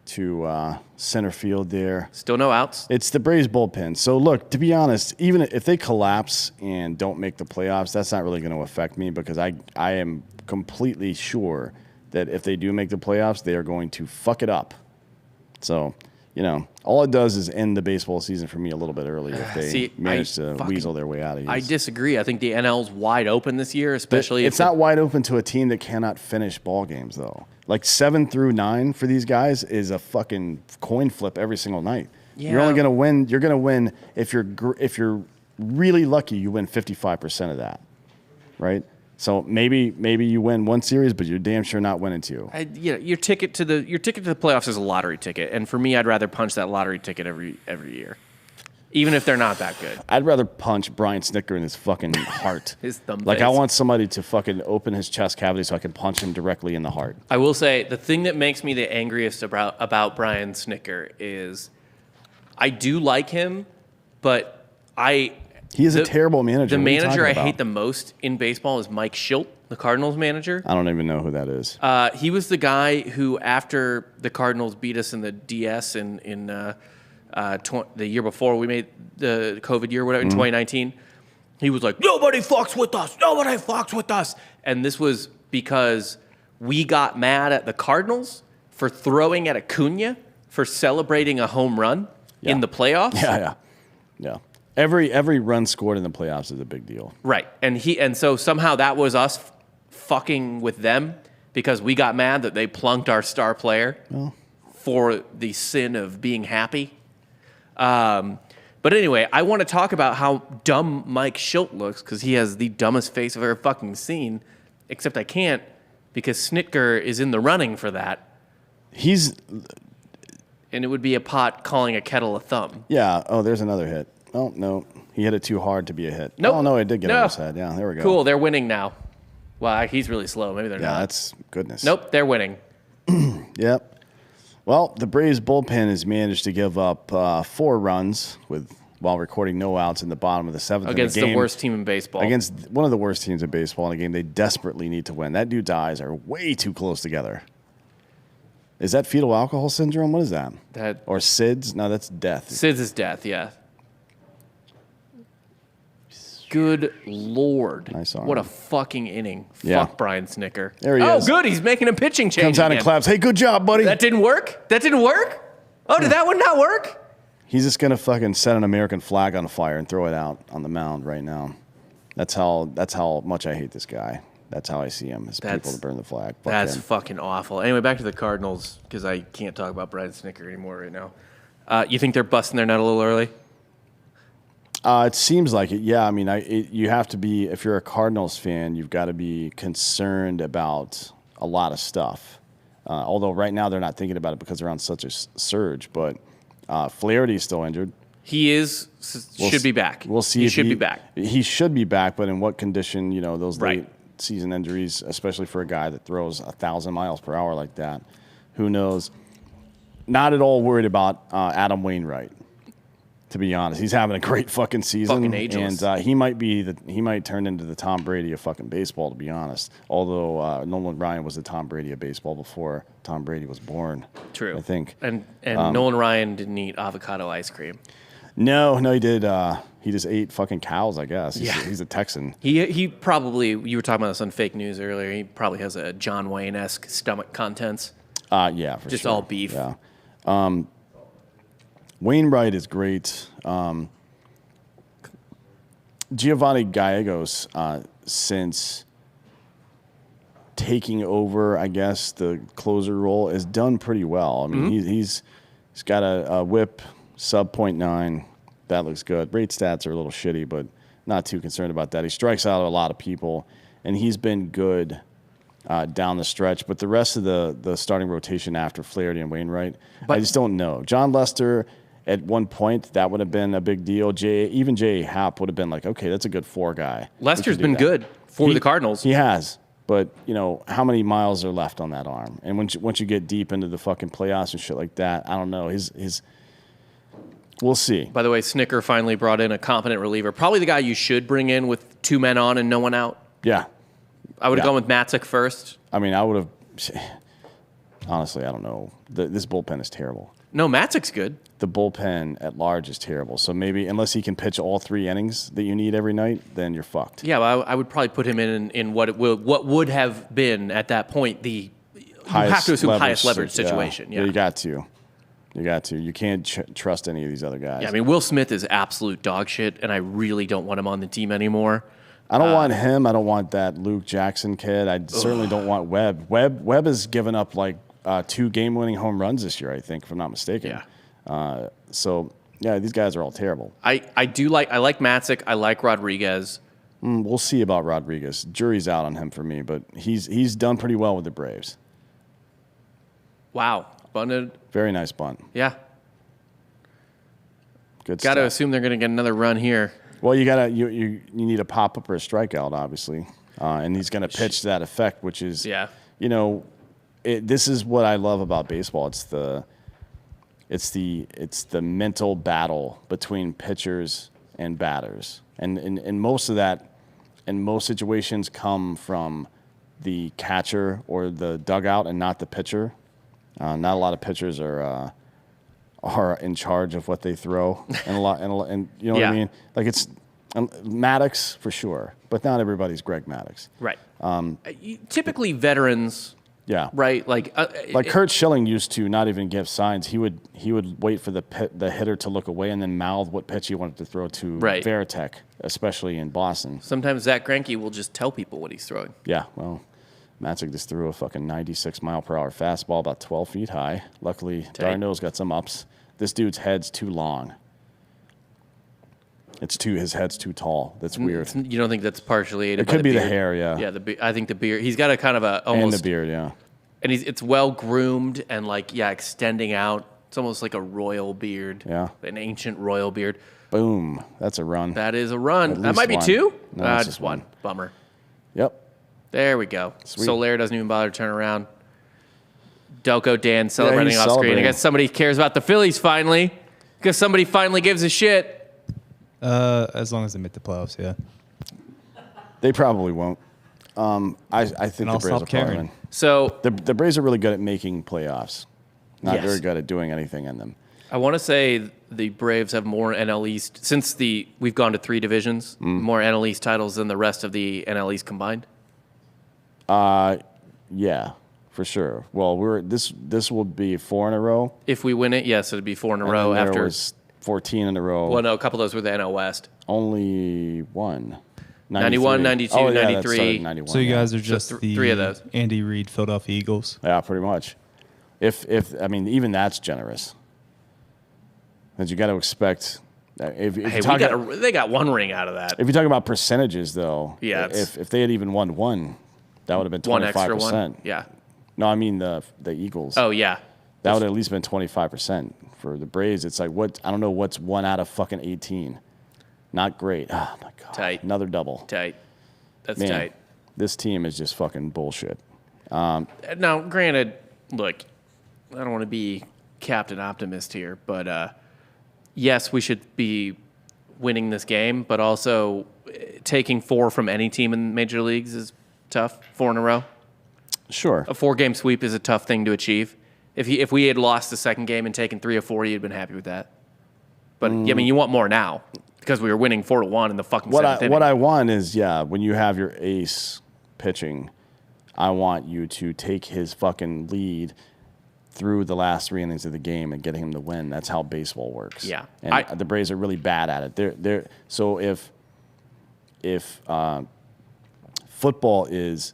Speaker 3: to center field there.
Speaker 2: Still no outs.
Speaker 3: It's the Braves bullpen. So, look, to be honest, even if they collapse and don't make the playoffs, that's not really going to affect me because I am completely sure that if they do make the playoffs, they are going to fuck it up. So, all it does is end the baseball season for me a little bit early if they manage to weasel their way out of here.
Speaker 2: I disagree. I think the NL's wide open this year, especially
Speaker 3: It's not wide open to a team that cannot finish ball games, though. Like 7 through 9 for these guys is a fucking coin flip every single night. Yeah. You're only going to win. You're going to win if you're really lucky. You win 55% of that, right? So maybe you win one series, but you're damn sure not winning 2.
Speaker 2: Your ticket to the playoffs is a lottery ticket, and for me, I'd rather punch that lottery ticket every year, even if they're not that good.
Speaker 3: I'd rather punch Brian Snitker in his fucking heart.
Speaker 2: His thumb
Speaker 3: Like,
Speaker 2: face.
Speaker 3: I want somebody to fucking open his chest cavity so I can punch him directly in the heart.
Speaker 2: I will say, the thing that makes me the angriest about Brian Snitker is I do like him, but
Speaker 3: He is a terrible manager.
Speaker 2: The manager I hate the most in baseball is Mike Schilt, the Cardinals manager.
Speaker 3: I don't even know who that is.
Speaker 2: He was the guy who, after the Cardinals beat us in the DS in the year before we made the COVID year, whatever, in 2019, he was like, nobody fucks with us. Nobody fucks with us. And this was because we got mad at the Cardinals for throwing at Acuna for celebrating a home run in the playoffs.
Speaker 3: Yeah. Every run scored in the playoffs is a big deal.
Speaker 2: Right. And so somehow that was us fucking with them because we got mad that they plunked our star player for the sin of being happy. But But anyway, I want to talk about how dumb Mike Schilt looks because he has the dumbest face I've ever fucking seen. Except I can't because Snitker is in the running for that. And it would be a pot calling a kettle a thumb.
Speaker 3: Yeah. Oh, there's another hit. Oh, no. He hit it too hard to be a hit.
Speaker 2: Nope.
Speaker 3: Oh, no, it did get over his head. Yeah, there we go.
Speaker 2: Cool, they're winning now. Well, he's really slow. Maybe they're not.
Speaker 3: Yeah, that's goodness.
Speaker 2: Nope, they're winning.
Speaker 3: Yep. Well, the Braves bullpen has managed to give up 4 runs while recording no outs in the bottom of the 7th.
Speaker 2: Against the worst team in baseball.
Speaker 3: Against one of the worst teams in baseball in a game they desperately need to win. That dude's eyes are way too close together. Is that fetal alcohol syndrome? What is that? Or SIDS? No, that's death.
Speaker 2: SIDS is death, yeah. Good Lord.
Speaker 3: Nice arm.
Speaker 2: What a fucking inning.
Speaker 3: Yeah.
Speaker 2: Fuck Brian Snitker.
Speaker 3: There he is.
Speaker 2: Oh, good. He's making a pitching change.
Speaker 3: Comes out and claps. Hey, good job, buddy.
Speaker 2: That didn't work? Oh, did that one not work?
Speaker 3: He's just going to fucking set an American flag on fire and throw it out on the mound right now. That's how much I hate this guy. That's how I see him, as people to burn the flag.
Speaker 2: That's fucking awful. Anyway, back to the Cardinals, because I can't talk about Brian Snitker anymore right now. You think they're busting their nut a little early?
Speaker 3: It seems like it. Yeah, I mean, you have to be, if you're a Cardinals fan, you've got to be concerned about a lot of stuff. Although right now they're not thinking about it because they're on such a surge. But Flaherty's still injured.
Speaker 2: He is, should be back.
Speaker 3: We'll see.
Speaker 2: He should be back.
Speaker 3: He should be back, but in what condition, those late season injuries, especially for a guy that throws 1,000 miles per hour like that, who knows? Not at all worried about Adam Wainwright. To be honest, he's having a great fucking season,
Speaker 2: fucking ageless.
Speaker 3: And he might turn into the Tom Brady of fucking baseball. To be honest, although Nolan Ryan was the Tom Brady of baseball before Tom Brady was born.
Speaker 2: True,
Speaker 3: I think.
Speaker 2: And Nolan Ryan didn't eat avocado ice cream.
Speaker 3: No, he did. He just ate fucking cows, I guess. He's a Texan.
Speaker 2: He probably, you were talking about this on fake news earlier. He probably has a John Wayne-esque stomach contents.
Speaker 3: Yeah, for
Speaker 2: just
Speaker 3: sure.
Speaker 2: all beef.
Speaker 3: Yeah. Wainwright is great. Giovanni Gallegos, since taking over, I guess, the closer role, has done pretty well. I mean, he's got a whip sub .9. That looks good. Rate stats are a little shitty, but not too concerned about that. He strikes out a lot of people, and he's been good down the stretch. But the rest of the starting rotation after Flaherty and Wainwright, I just don't know. John Lester, at one point, that would have been a big deal. Even J.A. Happ would have been like, okay, that's a good 4 guy.
Speaker 2: Lester's been good for the Cardinals.
Speaker 3: He has. But, how many miles are left on that arm? And once you get deep into the fucking playoffs and shit like that, I don't know. We'll see.
Speaker 2: By the way, Snitker finally brought in a competent reliever. Probably the guy you should bring in with 2 men on and no one out.
Speaker 3: Yeah.
Speaker 2: I would have gone with Matzik first.
Speaker 3: I mean, I would have. Honestly, I don't know. This bullpen is terrible.
Speaker 2: No, Matzik's good.
Speaker 3: The bullpen at large is terrible. So maybe, unless he can pitch all 3 innings that you need every night, then you're fucked.
Speaker 2: Yeah, well, I would probably put him in what would have been at that point the highest leverage situation. Yeah.
Speaker 3: You got to. You can't trust any of these other guys.
Speaker 2: Yeah, I mean, Will Smith is absolute dog shit, and I really don't want him on the team anymore.
Speaker 3: I don't want him. I don't want that Luke Jackson kid. I certainly don't want Webb. Webb has given up like 2 game-winning home runs this year, I think, if I'm not mistaken.
Speaker 2: Yeah.
Speaker 3: These guys are all terrible.
Speaker 2: I like Matzik. I like Rodriguez.
Speaker 3: We'll see about Rodriguez. Jury's out on him for me, but he's done pretty well with the Braves.
Speaker 2: Wow. Bunted.
Speaker 3: Very nice bunt.
Speaker 2: Yeah.
Speaker 3: Good
Speaker 2: stuff. Got to
Speaker 3: stuff.
Speaker 2: assume they're going to get another run here.
Speaker 3: Well, you need a pop-up or a strikeout, obviously. And he's going to pitch to that effect, which is, this is what I love about baseball. It's the mental battle between pitchers and batters. And most of that, in most situations, come from the catcher or the dugout and not the pitcher. Not a lot of pitchers are in charge of what they throw, and you know what I mean. Like it's Maddox for sure, but not everybody's Greg Maddox.
Speaker 2: Right. Typically, veterans.
Speaker 3: Yeah.
Speaker 2: Right.
Speaker 3: Like Kurt Schilling used to not even give signs. He would wait for the hitter to look away and then mouth what pitch he wanted to throw to Veritek, especially in Boston.
Speaker 2: Sometimes Zach Greinke will just tell people what he's throwing.
Speaker 3: Yeah. Well. Matzik just threw a fucking 96-mile-per-hour fastball about 12 feet high. Luckily, Darno's got some ups. This dude's head's too long. His head's too tall. That's weird.
Speaker 2: You don't think that's partially aided
Speaker 3: It
Speaker 2: by
Speaker 3: could be the
Speaker 2: beard?
Speaker 3: hair, yeah.
Speaker 2: Yeah, I think the beard. He's got a kind of a almost
Speaker 3: And the beard, yeah.
Speaker 2: and it's well groomed and extending out. It's almost like a royal beard.
Speaker 3: Yeah.
Speaker 2: An ancient royal beard.
Speaker 3: Boom. That's a run.
Speaker 2: That is a run.
Speaker 3: At
Speaker 2: That might be
Speaker 3: least
Speaker 2: two.
Speaker 3: one. No, it's
Speaker 2: Just one. Bummer.
Speaker 3: Yep.
Speaker 2: There we go.
Speaker 3: Sweet.
Speaker 2: Solaire doesn't even bother to turn around. Delco Dan celebrating
Speaker 3: he's
Speaker 2: off screen. I
Speaker 3: celebrating.
Speaker 2: guess somebody cares about the Phillies finally. Because somebody finally gives a shit.
Speaker 4: As long as they make the playoffs, yeah.
Speaker 3: They probably won't. I think
Speaker 4: And
Speaker 3: the
Speaker 4: I'll
Speaker 3: Braves
Speaker 4: stop
Speaker 3: will probably
Speaker 4: caring.
Speaker 3: win.
Speaker 2: So
Speaker 3: The Braves are really good at making playoffs. Not
Speaker 2: Yes.
Speaker 3: very good at doing anything in them.
Speaker 2: I want to say the Braves have more NL East since we've gone to 3 divisions, more NL East titles than the rest of the NL East combined.
Speaker 3: Yeah, for sure. Well, this will be 4 in a row.
Speaker 2: If we win it, yes, it'd be 4 in a
Speaker 3: And
Speaker 2: row
Speaker 3: then there
Speaker 2: after.
Speaker 3: was 14 in a row.
Speaker 2: Well, no, a couple of those were the NL West.
Speaker 3: Only one.
Speaker 2: 91, 92,
Speaker 3: oh, yeah, that
Speaker 2: 93.
Speaker 3: started in 91,
Speaker 4: So you
Speaker 3: yeah.
Speaker 4: guys are just the
Speaker 2: 3 of those.
Speaker 4: Andy Reid Philadelphia Eagles.
Speaker 3: Yeah, pretty much. If I mean, even that's generous. Because you got to expect. If
Speaker 2: Hey,
Speaker 3: you talk
Speaker 2: they got 1 ring out of that.
Speaker 3: if you talk about percentages, though,
Speaker 2: Yeah, it's-
Speaker 3: if they had even won one, that would have been
Speaker 2: 1
Speaker 3: 25%.
Speaker 2: extra one. Yeah.
Speaker 3: No, I mean the Eagles.
Speaker 2: Oh, yeah.
Speaker 3: That would have at least been 25%. For the Braves, it's like what I don't know what's 1 out of fucking 18. Not great. Oh my god.
Speaker 2: Tight.
Speaker 3: Another double.
Speaker 2: Tight. That's
Speaker 3: Man,
Speaker 2: tight.
Speaker 3: this team is just fucking bullshit.
Speaker 2: Now, granted, look, I don't want to be Captain Optimist here, but yes, we should be winning this game, but also taking 4 from any team in major leagues is tough. 4 in a row.
Speaker 3: Sure.
Speaker 2: A 4-game sweep is a tough thing to achieve. If we had lost the second game and taken 3 or 4, you'd been happy with that. But I mean, you want more now because we were winning 4-1 in the fucking seventh inning.
Speaker 3: What I want is, when you have your ace pitching, I want you to take his fucking lead through the last 3 innings of the game and get him to win. That's how baseball works.
Speaker 2: Yeah.
Speaker 3: And the Braves are really bad at it. So if football is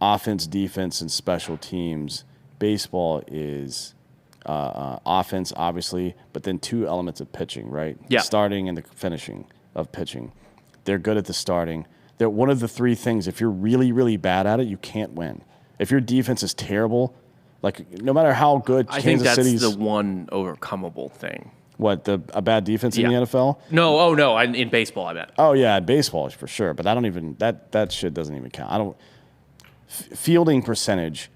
Speaker 3: offense, defense, and special teams, baseball is offense, obviously, but then 2 elements of pitching, right?
Speaker 2: Yeah.
Speaker 3: Starting and the finishing of pitching. They're good at the starting. They're one of the 3 things. If you're really, really bad at it, you can't win. If your defense is terrible, no matter how good
Speaker 2: I think
Speaker 3: Kansas
Speaker 2: that's
Speaker 3: City's,
Speaker 2: the one overcomable thing.
Speaker 3: a bad defense in the
Speaker 2: Yeah.
Speaker 3: NFL?
Speaker 2: No, in baseball, I meant.
Speaker 3: Oh yeah, baseball for sure. But I don't even that shit doesn't even count. I don't fielding percentage.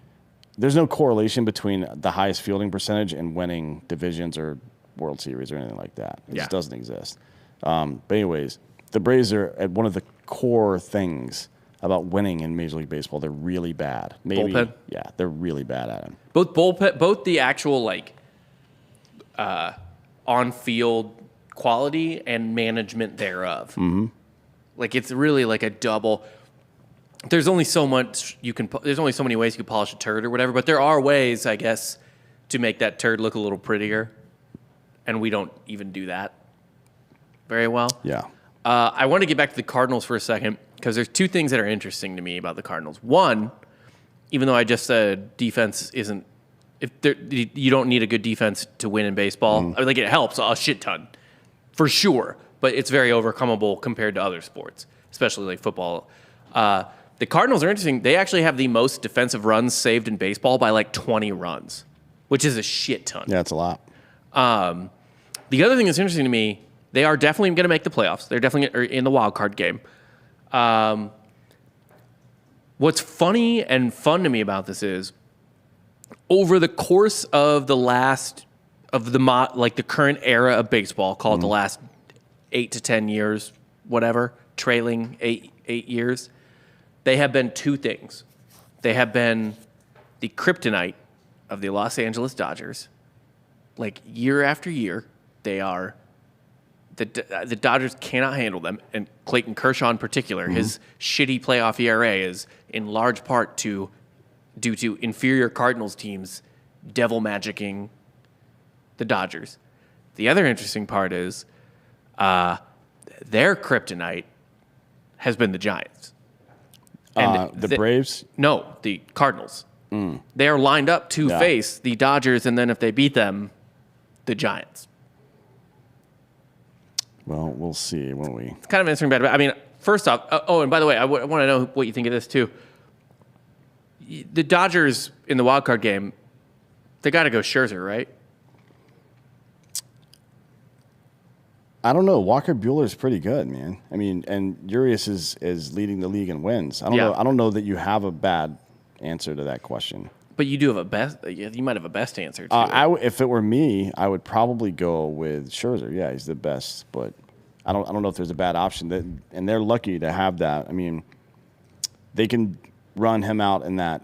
Speaker 3: There's no correlation between the highest fielding percentage and winning divisions or World Series or anything like that. It just doesn't exist. But anyways, the Braves are at one of the core things about winning in Major League Baseball. They're really bad. Maybe,
Speaker 2: Bullpen?
Speaker 3: yeah, they're really bad at it.
Speaker 2: Both the actual on-field quality and management thereof. Mm-hmm. It's really like a double. There's only so much you can. There's only so many ways you can polish a turd or whatever. But there are ways, I guess, to make that turd look a little prettier, and we don't even do that very well.
Speaker 3: Yeah.
Speaker 2: I want to get back to the Cardinals for a second because there's 2 things that are interesting to me about the Cardinals. One, even though I just said defense isn't, you don't need a good defense to win in baseball. I mean, it helps a shit ton, for sure. But it's very overcomable compared to other sports, especially like football. The Cardinals are interesting. They actually have the most defensive runs saved in baseball by 20 runs, which is a shit ton.
Speaker 3: Yeah, it's a lot.
Speaker 2: The other thing that's interesting to me, they are definitely going to make the playoffs. They're definitely in the wild card game. What's funny and fun to me about this is over the course of the current era of baseball, call it the last 8 to 10 years, whatever, trailing eight years, they have been 2 things. They have been the kryptonite of the Los Angeles Dodgers. Year after year, they are the Dodgers cannot handle them, and Clayton Kershaw in particular, his shitty playoff ERA is in large part due to inferior Cardinals teams devil magicking the Dodgers. The other interesting part is their kryptonite has been the Giants. And
Speaker 3: The Braves?
Speaker 2: No, the Cardinals. They are lined up to face the Dodgers, and then if they beat them, the Giants.
Speaker 3: Well, we'll see, won't we?
Speaker 2: It's kind of answering better. I mean, first off, and by the way, I want to know what you think of this too. The Dodgers in the wild card game, they got to go Scherzer, right?
Speaker 3: I don't know. Walker Buehler's pretty good, man. I mean, and Urias is leading the league in wins. I don't know that you have a bad answer to that question.
Speaker 2: But you do have a best. You might have a best answer too.
Speaker 3: If it were me, I would probably go with Scherzer. Yeah, he's the best, but I don't know if there's a bad option. And they're lucky to have that. I mean, they can run him out in that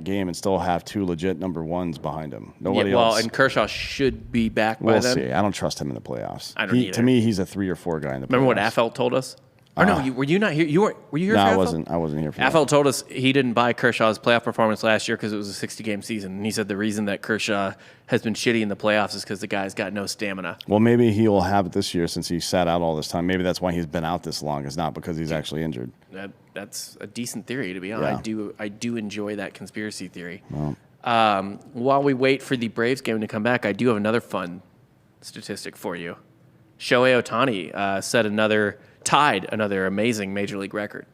Speaker 3: game and still have two legit number ones behind him. Nobody else.
Speaker 2: Well, and Kershaw should be back by
Speaker 3: We'll
Speaker 2: then.
Speaker 3: see. I don't trust him in the playoffs.
Speaker 2: I don't either.
Speaker 3: To me, he's a 3 or 4 guy in the playoffs.
Speaker 2: Remember what Affelt told us? Or no, were you not here? Were you here?
Speaker 3: No,
Speaker 2: for
Speaker 3: I
Speaker 2: Affelt?
Speaker 3: wasn't here for that.
Speaker 2: Affelt told us he didn't buy Kershaw's playoff performance last year because it was a 60-game season. And he said the reason that Kershaw has been shitty in the playoffs is because the guy's got no stamina.
Speaker 3: Well, maybe he'll have it this year since he sat out all this time. Maybe that's why he's been out this long. It's not because he's actually injured.
Speaker 2: That's a decent theory, to be honest.
Speaker 3: Yeah.
Speaker 2: I do enjoy that conspiracy theory.
Speaker 3: Well,
Speaker 2: While we wait for the Braves game to come back, I do have another fun statistic for you. Shohei Ohtani tied another amazing Major League record.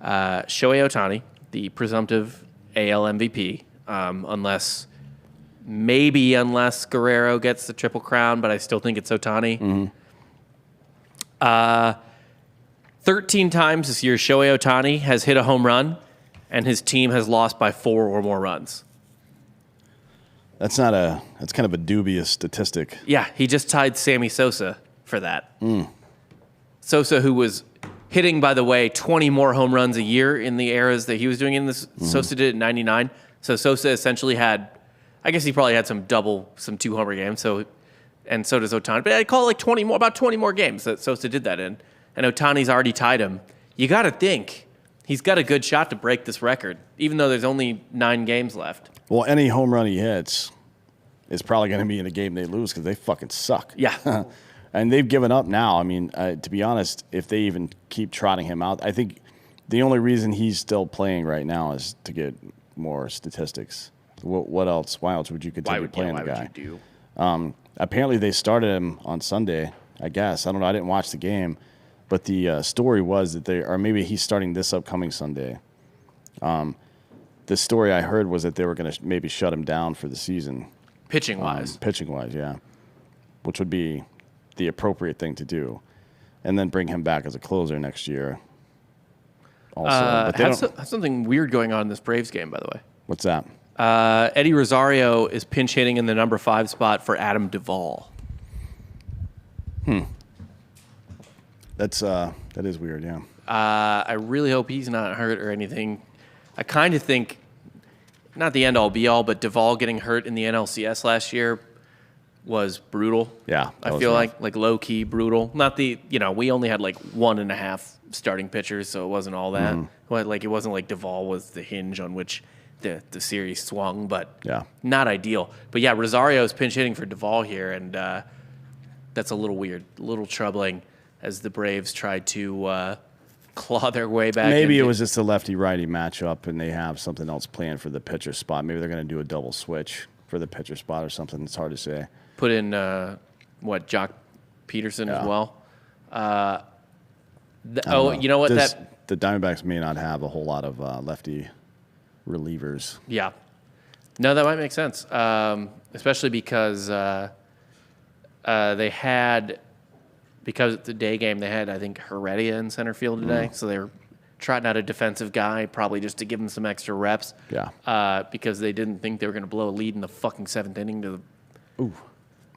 Speaker 2: Shohei Ohtani, the presumptive AL MVP, unless Guerrero gets the Triple Crown, but I still think it's Ohtani. 13 times this year, Shohei Ohtani has hit a home run, and his team has lost by 4 or more runs.
Speaker 3: that's kind of a dubious statistic.
Speaker 2: Yeah, he just tied Sammy Sosa for that. Sosa, who was hitting, by the way, 20 more home runs a year in the eras that he was doing in this. Sosa did it in 99. So Sosa essentially had, I guess he probably had some 2-homer games. And so does Ohtani. But I'd call it like about 20 more games that Sosa did that in. And Ohtani's already tied him. You got to think he's got a good shot to break this record, even though there's only 9 games left.
Speaker 3: Well, any home run he hits is probably going to be in a game they lose because they fucking suck.
Speaker 2: Yeah.
Speaker 3: And they've given up now. I mean, to be honest, if they even keep trotting him out, I think the only reason he's still playing right now is to get more statistics. What else? Why else would you continue playing the guy?
Speaker 2: Why would you do?
Speaker 3: Apparently, they started him on Sunday, I guess. I don't know. I didn't watch the game. But the story was that maybe he's starting this upcoming Sunday. The story I heard was that they were going to maybe shut him down for the season.
Speaker 2: Pitching-wise.
Speaker 3: Pitching-wise, yeah. Which would be the appropriate thing to do. And then bring him back as a closer next year. Also.
Speaker 2: Have something weird going on in this Braves game, by the way.
Speaker 3: What's that?
Speaker 2: Eddie Rosario is pinch hitting in the number 5 spot for Adam Duvall.
Speaker 3: That is weird, yeah.
Speaker 2: I really hope he's not hurt or anything. I kind of think, not the end-all, be-all, but Duvall getting hurt in the NLCS last year was brutal.
Speaker 3: Yeah,
Speaker 2: I feel like low-key brutal. Not we only had like 1.5 starting pitchers, so it wasn't all that. It wasn't like Duvall was the hinge on which the series swung, but not ideal. But yeah, Rosario's pinch hitting for Duvall here, and that's a little weird, a little troubling as the Braves tried to claw their way back.
Speaker 3: Maybe it was just a lefty-righty matchup, and they have something else planned for the pitcher spot. Maybe they're going to do a double switch for the pitcher spot or something. It's hard to say.
Speaker 2: Put in, Jock Peterson as well? You know what?
Speaker 3: The Diamondbacks may not have a whole lot of lefty relievers.
Speaker 2: Yeah. No, that might make sense, especially because they had... Because it's the day game, they had, I think, Heredia in center field today. So they were trotting out a defensive guy, probably just to give him some extra reps.
Speaker 3: Yeah.
Speaker 2: Because they didn't think they were going to blow a lead in the fucking 7th inning to the...
Speaker 3: Ooh,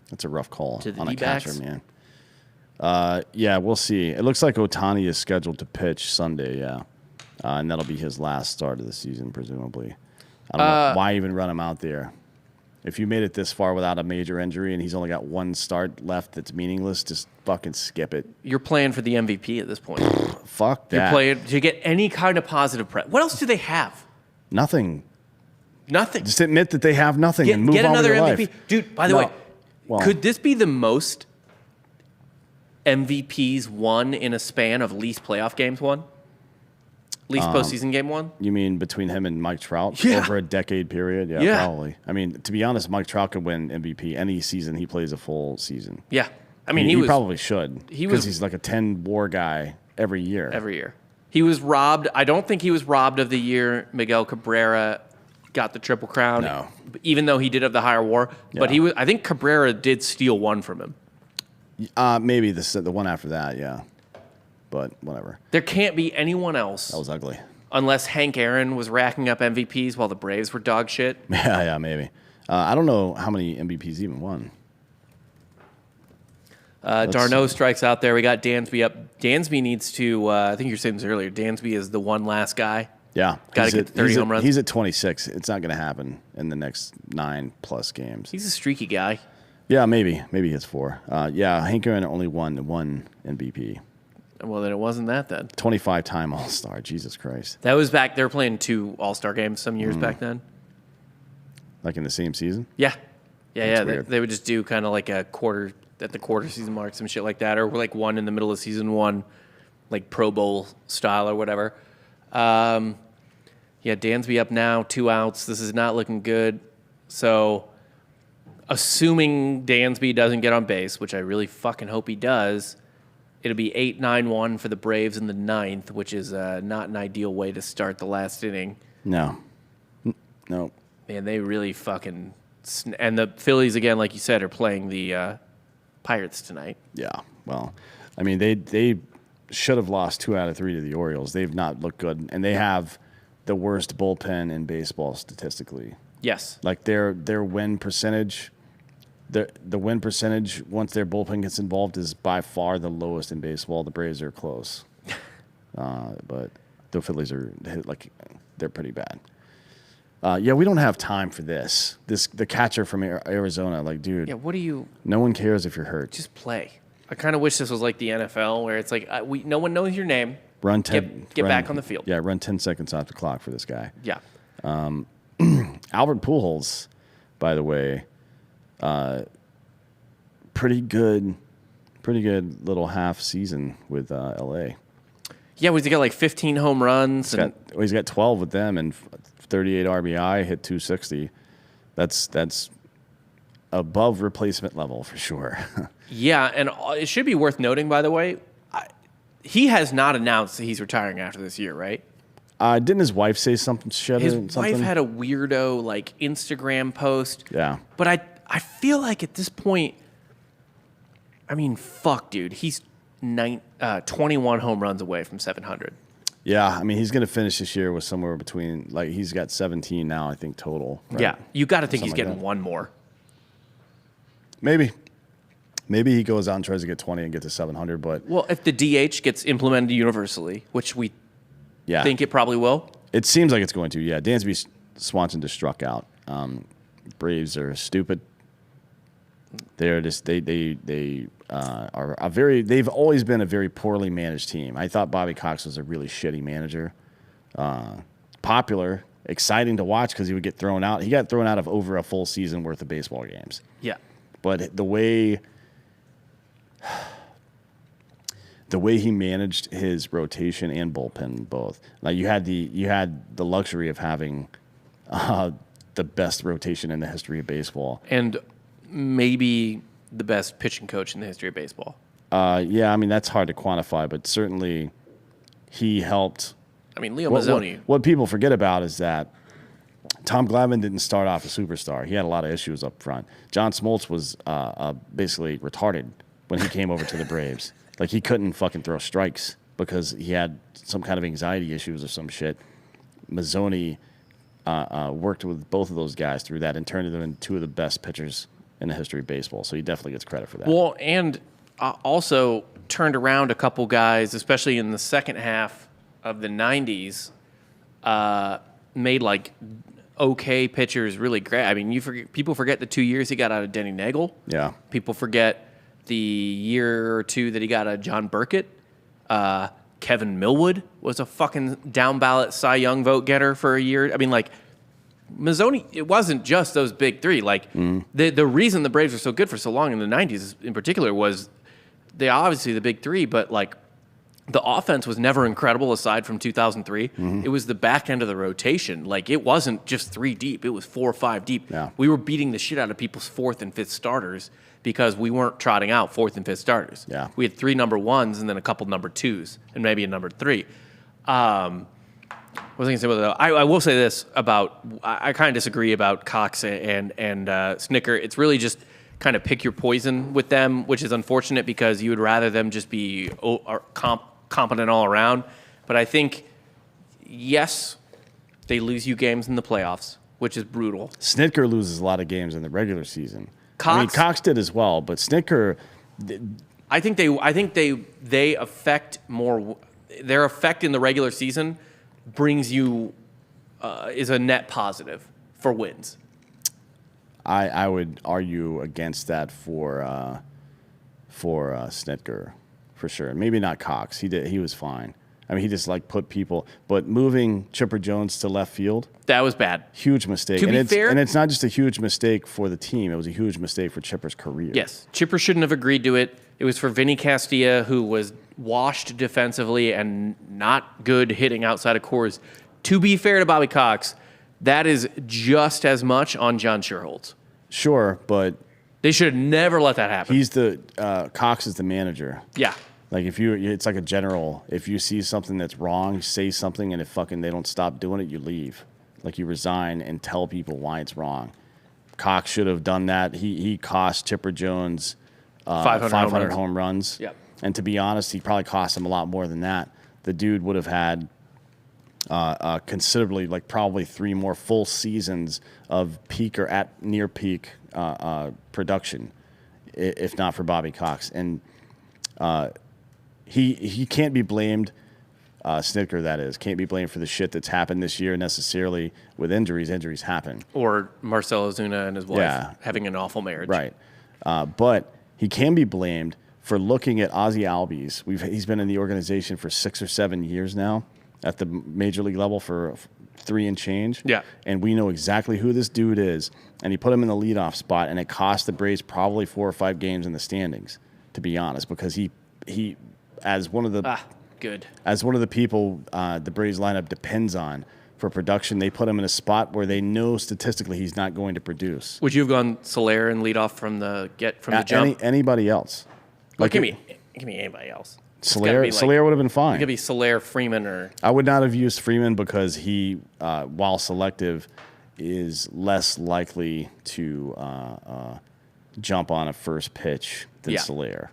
Speaker 3: that's a rough call
Speaker 2: to the
Speaker 3: on a
Speaker 2: D-backs.
Speaker 3: catcher, man. Yeah, we'll see. It looks like Ohtani is scheduled to pitch Sunday, yeah. And that'll be his last start of the season, presumably. I don't know. Why even run him out there? If you made it this far without a major injury and he's only got 1 start left that's meaningless, just fucking skip it.
Speaker 2: You're playing for the MVP at this point.
Speaker 3: Fuck that.
Speaker 2: You're playing to get any kind of positive press. What else do they have?
Speaker 3: Nothing.
Speaker 2: Nothing.
Speaker 3: Just admit that they have nothing and move
Speaker 2: get
Speaker 3: on with
Speaker 2: another
Speaker 3: your
Speaker 2: MVP.
Speaker 3: life.
Speaker 2: Dude, by the way,
Speaker 3: Well,
Speaker 2: could this be the most MVPs won in a span of least playoff games won? Least postseason game won?
Speaker 3: You mean between him and Mike Trout
Speaker 2: Yeah.
Speaker 3: over a decade period? Yeah, probably. I mean, to be honest, Mike Trout could win MVP any season he plays a full season.
Speaker 2: Yeah. I mean,
Speaker 3: he probably should
Speaker 2: he
Speaker 3: because
Speaker 2: was-
Speaker 3: he's like a 10 WAR guy every year.
Speaker 2: Every year. He was robbed. I don't think he was robbed of the year Miguel Cabrera got the Triple Crown.
Speaker 3: No.
Speaker 2: Even though he did have the higher WAR. But
Speaker 3: Yeah.
Speaker 2: he was. I think Cabrera did steal one from him.
Speaker 3: Maybe the one after that, yeah. But whatever.
Speaker 2: There can't be anyone else
Speaker 3: That was ugly.
Speaker 2: unless Hank Aaron was racking up MVPs while the Braves were dog shit.
Speaker 3: Yeah, maybe. I don't know how many MVPs even won.
Speaker 2: Darno strikes out there. We got Dansby up. Dansby needs to. I think you were saying this earlier. Dansby is the one last guy.
Speaker 3: Yeah.
Speaker 2: Gotta get 30 home runs.
Speaker 3: He's at 26. It's not going to happen in the next 9+ games.
Speaker 2: He's a streaky guy.
Speaker 3: Yeah, maybe. Maybe he hits 4. Yeah, Hank Aaron only won one MVP.
Speaker 2: Well, then it wasn't that then.
Speaker 3: 25-time All-Star. Jesus Christ.
Speaker 2: That was back. They were playing 2 All-Star games some years back then.
Speaker 3: Like in the same season?
Speaker 2: Yeah. Yeah.
Speaker 3: weird.
Speaker 2: They would just do kind of like a quarter at the quarter season mark, some shit like that, or like one in the middle of season one, like Pro Bowl style or whatever. Yeah, Dansby up now, 2 outs. This is not looking good. So, assuming Dansby doesn't get on base, which I really fucking hope he does, it'll be 8-9-1 for the Braves in the 9th, which is not an ideal way to start the last inning.
Speaker 3: No. No.
Speaker 2: Man, they really fucking... And the Phillies, again, like you said, are playing the Pirates tonight.
Speaker 3: Yeah. Well, I mean, they should have lost 2 out of 3 to the Orioles. They've not looked good, and they have the worst bullpen in baseball statistically.
Speaker 2: Yes.
Speaker 3: Like their win percentage, the win percentage once their bullpen gets involved is by far the lowest in baseball. The Braves are close, but the Phillies are they're pretty bad. Yeah, we don't have time for this. The catcher from Arizona, like, dude.
Speaker 2: Yeah, what do you...
Speaker 3: No one cares if you're hurt.
Speaker 2: Just play. I kind of wish this was like the NFL, where it's like, no one knows your name.
Speaker 3: Run 10.
Speaker 2: Get back on the field.
Speaker 3: Yeah, run 10 seconds off the clock for this guy.
Speaker 2: Yeah.
Speaker 3: Albert Pujols, by the way, pretty good little half season with L.A.
Speaker 2: Yeah, he's got like 15 home runs.
Speaker 3: He's got 12 with them and 38 RBI, hit 260. That's above replacement level for sure.
Speaker 2: Yeah, and it should be worth noting, by the way, he has not announced that he's retiring after this year, right?
Speaker 3: Didn't his wife say something?
Speaker 2: His wife had a weirdo like Instagram post.
Speaker 3: Yeah.
Speaker 2: But I feel like at this point, I mean, fuck, dude. He's 21 home runs away from 700.
Speaker 3: Yeah, I mean, he's going to finish this year with somewhere between, like, he's got 17 now, I think, total. Right?
Speaker 2: Yeah, you got to think he's
Speaker 3: Something like
Speaker 2: getting
Speaker 3: that.
Speaker 2: one more.
Speaker 3: Maybe he goes out and tries to get 20 and get to 700, but
Speaker 2: Well, if the DH gets implemented universally, which we
Speaker 3: yeah.
Speaker 2: think it probably will.
Speaker 3: It seems like it's going to, yeah. Dansby Swanson just struck out. Braves are stupid. They're just they are a very. They've always been a very poorly managed team. I thought Bobby Cox was a really shitty manager. Popular, exciting to watch because he would get thrown out. He got thrown out of over a full season worth of baseball games.
Speaker 2: Yeah.
Speaker 3: But the way he managed his rotation and bullpen both. Like you had the luxury of having the best rotation in the history of baseball.
Speaker 2: And maybe the best pitching coach in the history of baseball.
Speaker 3: Yeah, I mean that's hard to quantify, but certainly he helped.
Speaker 2: I mean, Leo Mazzoni.
Speaker 3: What people forget about is that Tom Glavine didn't start off a superstar. He had a lot of issues up front. John Smoltz was basically retarded when he came over to the Braves. Like, he couldn't fucking throw strikes because he had some kind of anxiety issues or some shit. Mazzoni worked with both of those guys through that and turned them into 2 of the best pitchers in the history of baseball. So he definitely gets credit for that.
Speaker 2: Well, and also turned around a couple guys, especially in the second half of the 90s, made like okay pitchers really great. I mean, people forget the 2 years he got out of Denny Nagel.
Speaker 3: Yeah.
Speaker 2: People forget the year or 2 that he got out of John Burkett. Kevin Millwood was a fucking down ballot Cy Young vote getter for a year. I mean, like, Mazzoni, it wasn't just those big 3. Like, the reason the Braves were so good for so long in the 90s in particular was they obviously the big 3, but like the offense was never incredible aside from 2003. It was the back end of the rotation. Like, it wasn't just 3 deep. It was 4 or 5 deep.
Speaker 3: Yeah.
Speaker 2: We were beating the shit out of people's 4th and 5th starters because we weren't trotting out 4th and 5th starters.
Speaker 3: Yeah.
Speaker 2: We had 3 number 1s and then a couple number 2s and maybe a number 3. What was I going to say about that? I will say this about, I kind of disagree about Cox and Snitker. It's really just kind of pick your poison with them, which is unfortunate because you would rather them just be competent all around. But I think, yes, they lose you games in the playoffs, which is brutal.
Speaker 3: Snitker loses a lot of games in the regular season.
Speaker 2: Cox
Speaker 3: did as well, but Snitker.
Speaker 2: I think they affect more. Their effect in the regular season brings you is a net positive for wins.
Speaker 3: I would argue against that for Snitker, for sure. Maybe not Cox. He was fine. I mean, he just put people. But moving Chipper Jones to left field,
Speaker 2: that was bad.
Speaker 3: Huge mistake.
Speaker 2: To be fair,
Speaker 3: and it's not just a huge mistake for the team. It was a huge mistake for Chipper's career.
Speaker 2: Yes, Chipper shouldn't have agreed to it. It was for Vinny Castilla, who was washed defensively and not good hitting outside of cores. To be fair to Bobby Cox, that is just as much on John Sherholtz.
Speaker 3: Sure, but
Speaker 2: they should have never let that happen.
Speaker 3: He's Cox is the manager.
Speaker 2: Yeah.
Speaker 3: Like it's like a general. If you see something that's wrong, you say something, and if they don't stop doing it, you leave. Like you resign and tell people why it's wrong. Cox should have done that. He cost Chipper Jones 500 home runs.
Speaker 2: Yep.
Speaker 3: And to be honest, he probably cost him a lot more than that. The dude would have had considerably, probably 3 more full seasons of peak or at near peak production, if not for Bobby Cox. And he can't be blamed. Snitker, that is, can't be blamed for the shit that's happened this year necessarily with injuries. Injuries happen.
Speaker 2: Or Marcell Ozuna and his wife having an awful marriage.
Speaker 3: Right. But he can be blamed for looking at Ozzie Albies. He's been in the organization for 6 or 7 years now at the major league level for 3 and change.
Speaker 2: Yeah.
Speaker 3: And we know exactly who this dude is. And he put him in the leadoff spot, and it cost the Braves probably 4 or 5 games in the standings, to be honest, because he as one of the people the Braves lineup depends on for production, they put him in a spot where they know statistically he's not going to produce.
Speaker 2: Would you have gone Soler and leadoff from the jump?
Speaker 3: Anybody else?
Speaker 2: Give me anybody else.
Speaker 3: Soler would have been fine.
Speaker 2: It could be Soler, Freeman, or...
Speaker 3: I would not have used Freeman because he, while selective, is less likely to jump on a first pitch than Soler.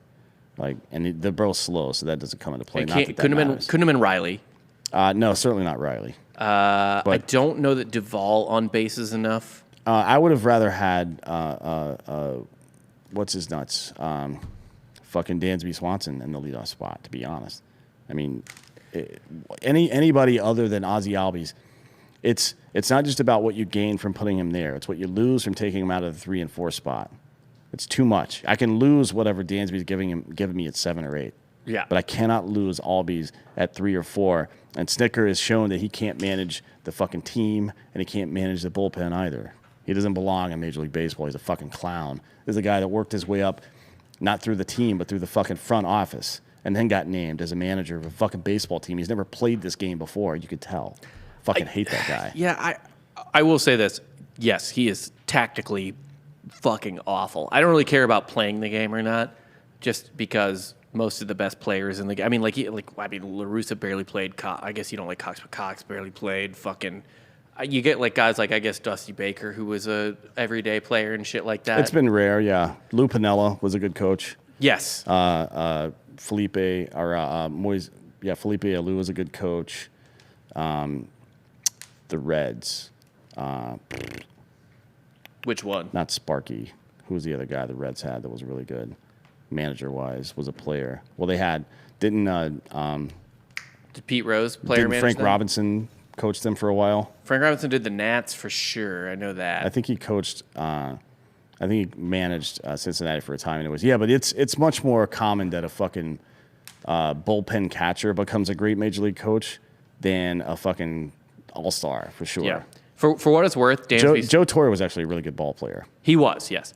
Speaker 3: And they're both slow, so that doesn't come into play.
Speaker 2: Couldn't have been Riley.
Speaker 3: No, certainly not Riley.
Speaker 2: I don't know that Duvall on base is enough.
Speaker 3: I would have rather had what's his nuts, fucking Dansby Swanson in the leadoff spot. To be honest, I mean, anybody other than Ozzie Albies, it's not just about what you gain from putting him there. It's what you lose from taking him out of the 3 and 4 spot. It's too much. I can lose whatever Dansby's giving me at 7 or 8.
Speaker 2: Yeah.
Speaker 3: But I cannot lose Albies at 3 or 4. And Snitker has shown that he can't manage the fucking team and he can't manage the bullpen either. He doesn't belong in Major League Baseball. He's a fucking clown. This is a guy that worked his way up, not through the team, but through the fucking front office, and then got named as a manager of a fucking baseball team. He's never played this game before. You could tell. Fucking hate that guy.
Speaker 2: Yeah, I will say this. Yes, he is tactically fucking awful. I don't really care about playing the game or not, just because most of the best players in the game. I mean, La Russa barely played. I guess you don't like Cox, but Cox barely played. Fucking, you get guys like, I guess, Dusty Baker, who was a everyday player and shit like that.
Speaker 3: It's been rare, yeah. Lou Piniella was a good coach.
Speaker 2: Yes.
Speaker 3: Felipe Alou was a good coach. The Reds.
Speaker 2: Which one?
Speaker 3: Not Sparky. Who was the other guy the Reds had that was really good, manager-wise, was a player? Well, they had did
Speaker 2: Pete Rose player manager?
Speaker 3: Frank Robinson coached them for a while?
Speaker 2: Frank Robinson did the Nats for sure. I know that.
Speaker 3: I think he coached. I think he managed Cincinnati for a time. Anyways, yeah, but it's much more common that a fucking bullpen catcher becomes a great major league coach than a fucking all-star for sure.
Speaker 2: Yeah. For what it's worth,
Speaker 3: Joe Torre was actually a really good ball player.
Speaker 2: He was, yes.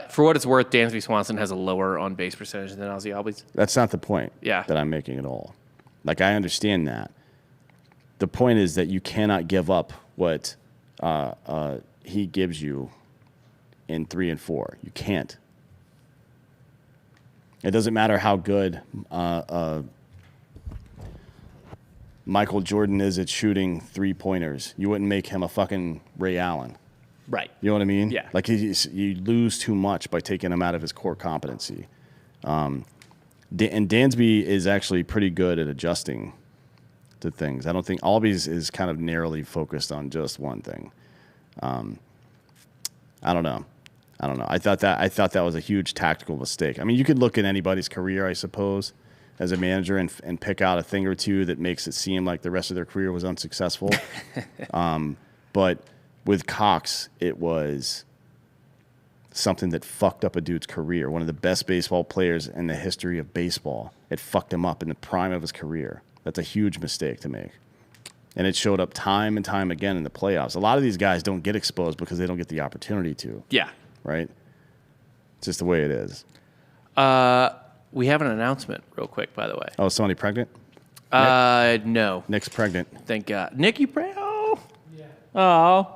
Speaker 2: For what it's worth, Dansby Swanson has a lower on-base percentage than Ozzie Albies.
Speaker 3: That's not the point
Speaker 2: that
Speaker 3: I'm making at all. Like, I understand that. The point is that you cannot give up what he gives you in 3 and 4. You can't. It doesn't matter how good Michael Jordan is at shooting 3-pointers. You wouldn't make him a fucking Ray Allen.
Speaker 2: Right.
Speaker 3: You know what I mean?
Speaker 2: Yeah.
Speaker 3: Like, you lose too much by taking him out of his core competency. And Dansby is actually pretty good at adjusting to things. I don't think Albies is kind of narrowly focused on just one thing. I don't know. I thought that was a huge tactical mistake. I mean, you could look at anybody's career, I suppose, as a manager and pick out a thing or two that makes it seem like the rest of their career was unsuccessful. But with Cox, it was something that fucked up a dude's career. One of the best baseball players in the history of baseball. It fucked him up in the prime of his career. That's a huge mistake to make. And it showed up time and time again in the playoffs. A lot of these guys don't get exposed because they don't get the opportunity to.
Speaker 2: Yeah.
Speaker 3: Right? It's just the way it is.
Speaker 2: We have an announcement real quick, by the way.
Speaker 3: Oh, somebody pregnant?
Speaker 2: No.
Speaker 3: Nick's pregnant.
Speaker 2: Thank God. Nick, you pregnant? Oh. Yeah. Oh.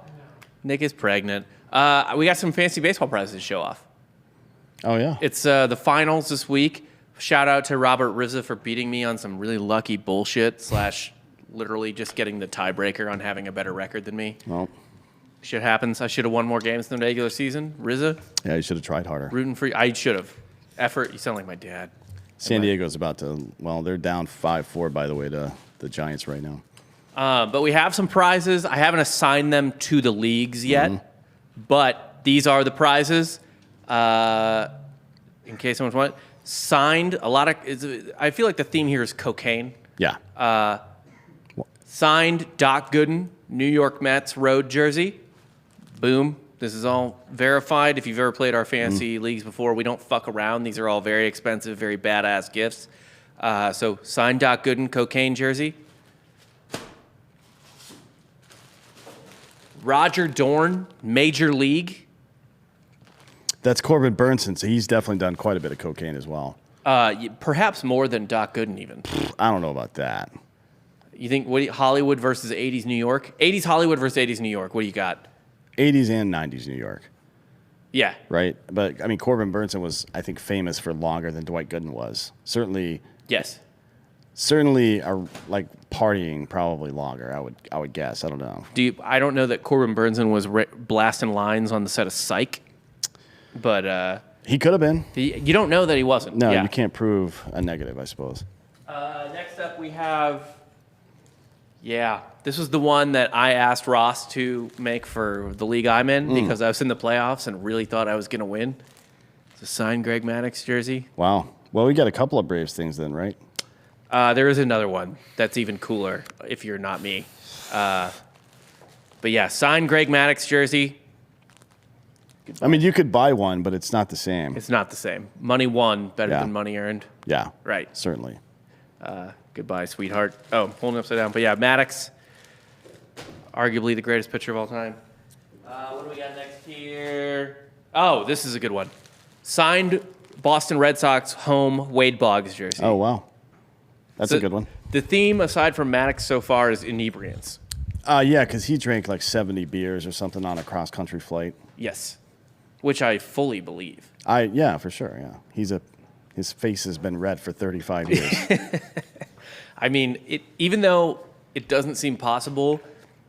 Speaker 2: Nick is pregnant. We got some fancy baseball prizes to show off.
Speaker 3: Oh, yeah.
Speaker 2: It's the finals this week. Shout out to Robert Rizza for beating me on some really lucky bullshit / literally just getting the tiebreaker on having a better record than me.
Speaker 3: Well,
Speaker 2: Shit happens. I should have won more games than the regular season. Rizza,
Speaker 3: yeah, you should have tried harder.
Speaker 2: rooting for you. I should have. Effort. You sound like my dad.
Speaker 3: San Diego's about to, well, they're down 5-4, by the way, to the Giants right now.
Speaker 2: But we have some prizes. I haven't assigned them to the leagues yet, but these are the prizes. In case someone's wondering, signed a lot of. I feel like the theme here is cocaine.
Speaker 3: Yeah.
Speaker 2: Signed Doc Gooden, New York Mets road jersey. Boom. This is all verified. If you've ever played our fantasy leagues before, we don't fuck around. These are all very expensive, very badass gifts. So signed Doc Gooden cocaine jersey. Roger Dorn, Major League.
Speaker 3: That's Corbin Burnson, so he's definitely done quite a bit of cocaine as well.
Speaker 2: Perhaps more than Doc Gooden even.
Speaker 3: I don't know about that.
Speaker 2: You think Hollywood versus 80s New York? 80s Hollywood versus 80s New York. What do you got?
Speaker 3: 80s and 90s New York,
Speaker 2: Yeah.
Speaker 3: right? But, I mean, Corbin Burnson was, I think, famous for longer than Dwight Gooden was. Certainly,
Speaker 2: Yes.
Speaker 3: like partying probably longer, I would guess. I don't know.
Speaker 2: I don't know that Corbin Burnson was blasting lines on the set of Psych, but
Speaker 3: He could have been.
Speaker 2: you don't know that he wasn't.
Speaker 3: No,
Speaker 2: Yeah.
Speaker 3: you can't prove a negative, I suppose.
Speaker 2: Next up, we have. Yeah, this was the one that I asked Ross to make for the league I'm in because I was in the playoffs and really thought I was going to win. It's a signed Greg Maddux jersey.
Speaker 3: Wow. Well, we got a couple of Braves things then, right?
Speaker 2: There is another one that's even cooler if you're not me. But yeah, signed Greg Maddux jersey.
Speaker 3: I mean, you could buy one, but it's not the same.
Speaker 2: It's not the same. Money won better
Speaker 3: Yeah.
Speaker 2: than money earned.
Speaker 3: Yeah.
Speaker 2: Right.
Speaker 3: Certainly.
Speaker 2: Goodbye, sweetheart. Oh, holding upside down. But yeah, Maddux, arguably the greatest pitcher of all time. What do we got next here? Oh, this is a good one. Signed Boston Red Sox home Wade Boggs jersey.
Speaker 3: Oh, wow. That's
Speaker 2: So
Speaker 3: a good one.
Speaker 2: The theme, aside from Maddux so far, is inebriants.
Speaker 3: Yeah, because he drank like 70 beers or something on a cross-country flight.
Speaker 2: Yes, which I fully believe.
Speaker 3: Yeah, for sure, yeah. His face has been red for 35 years.
Speaker 2: I mean, even though it doesn't seem possible,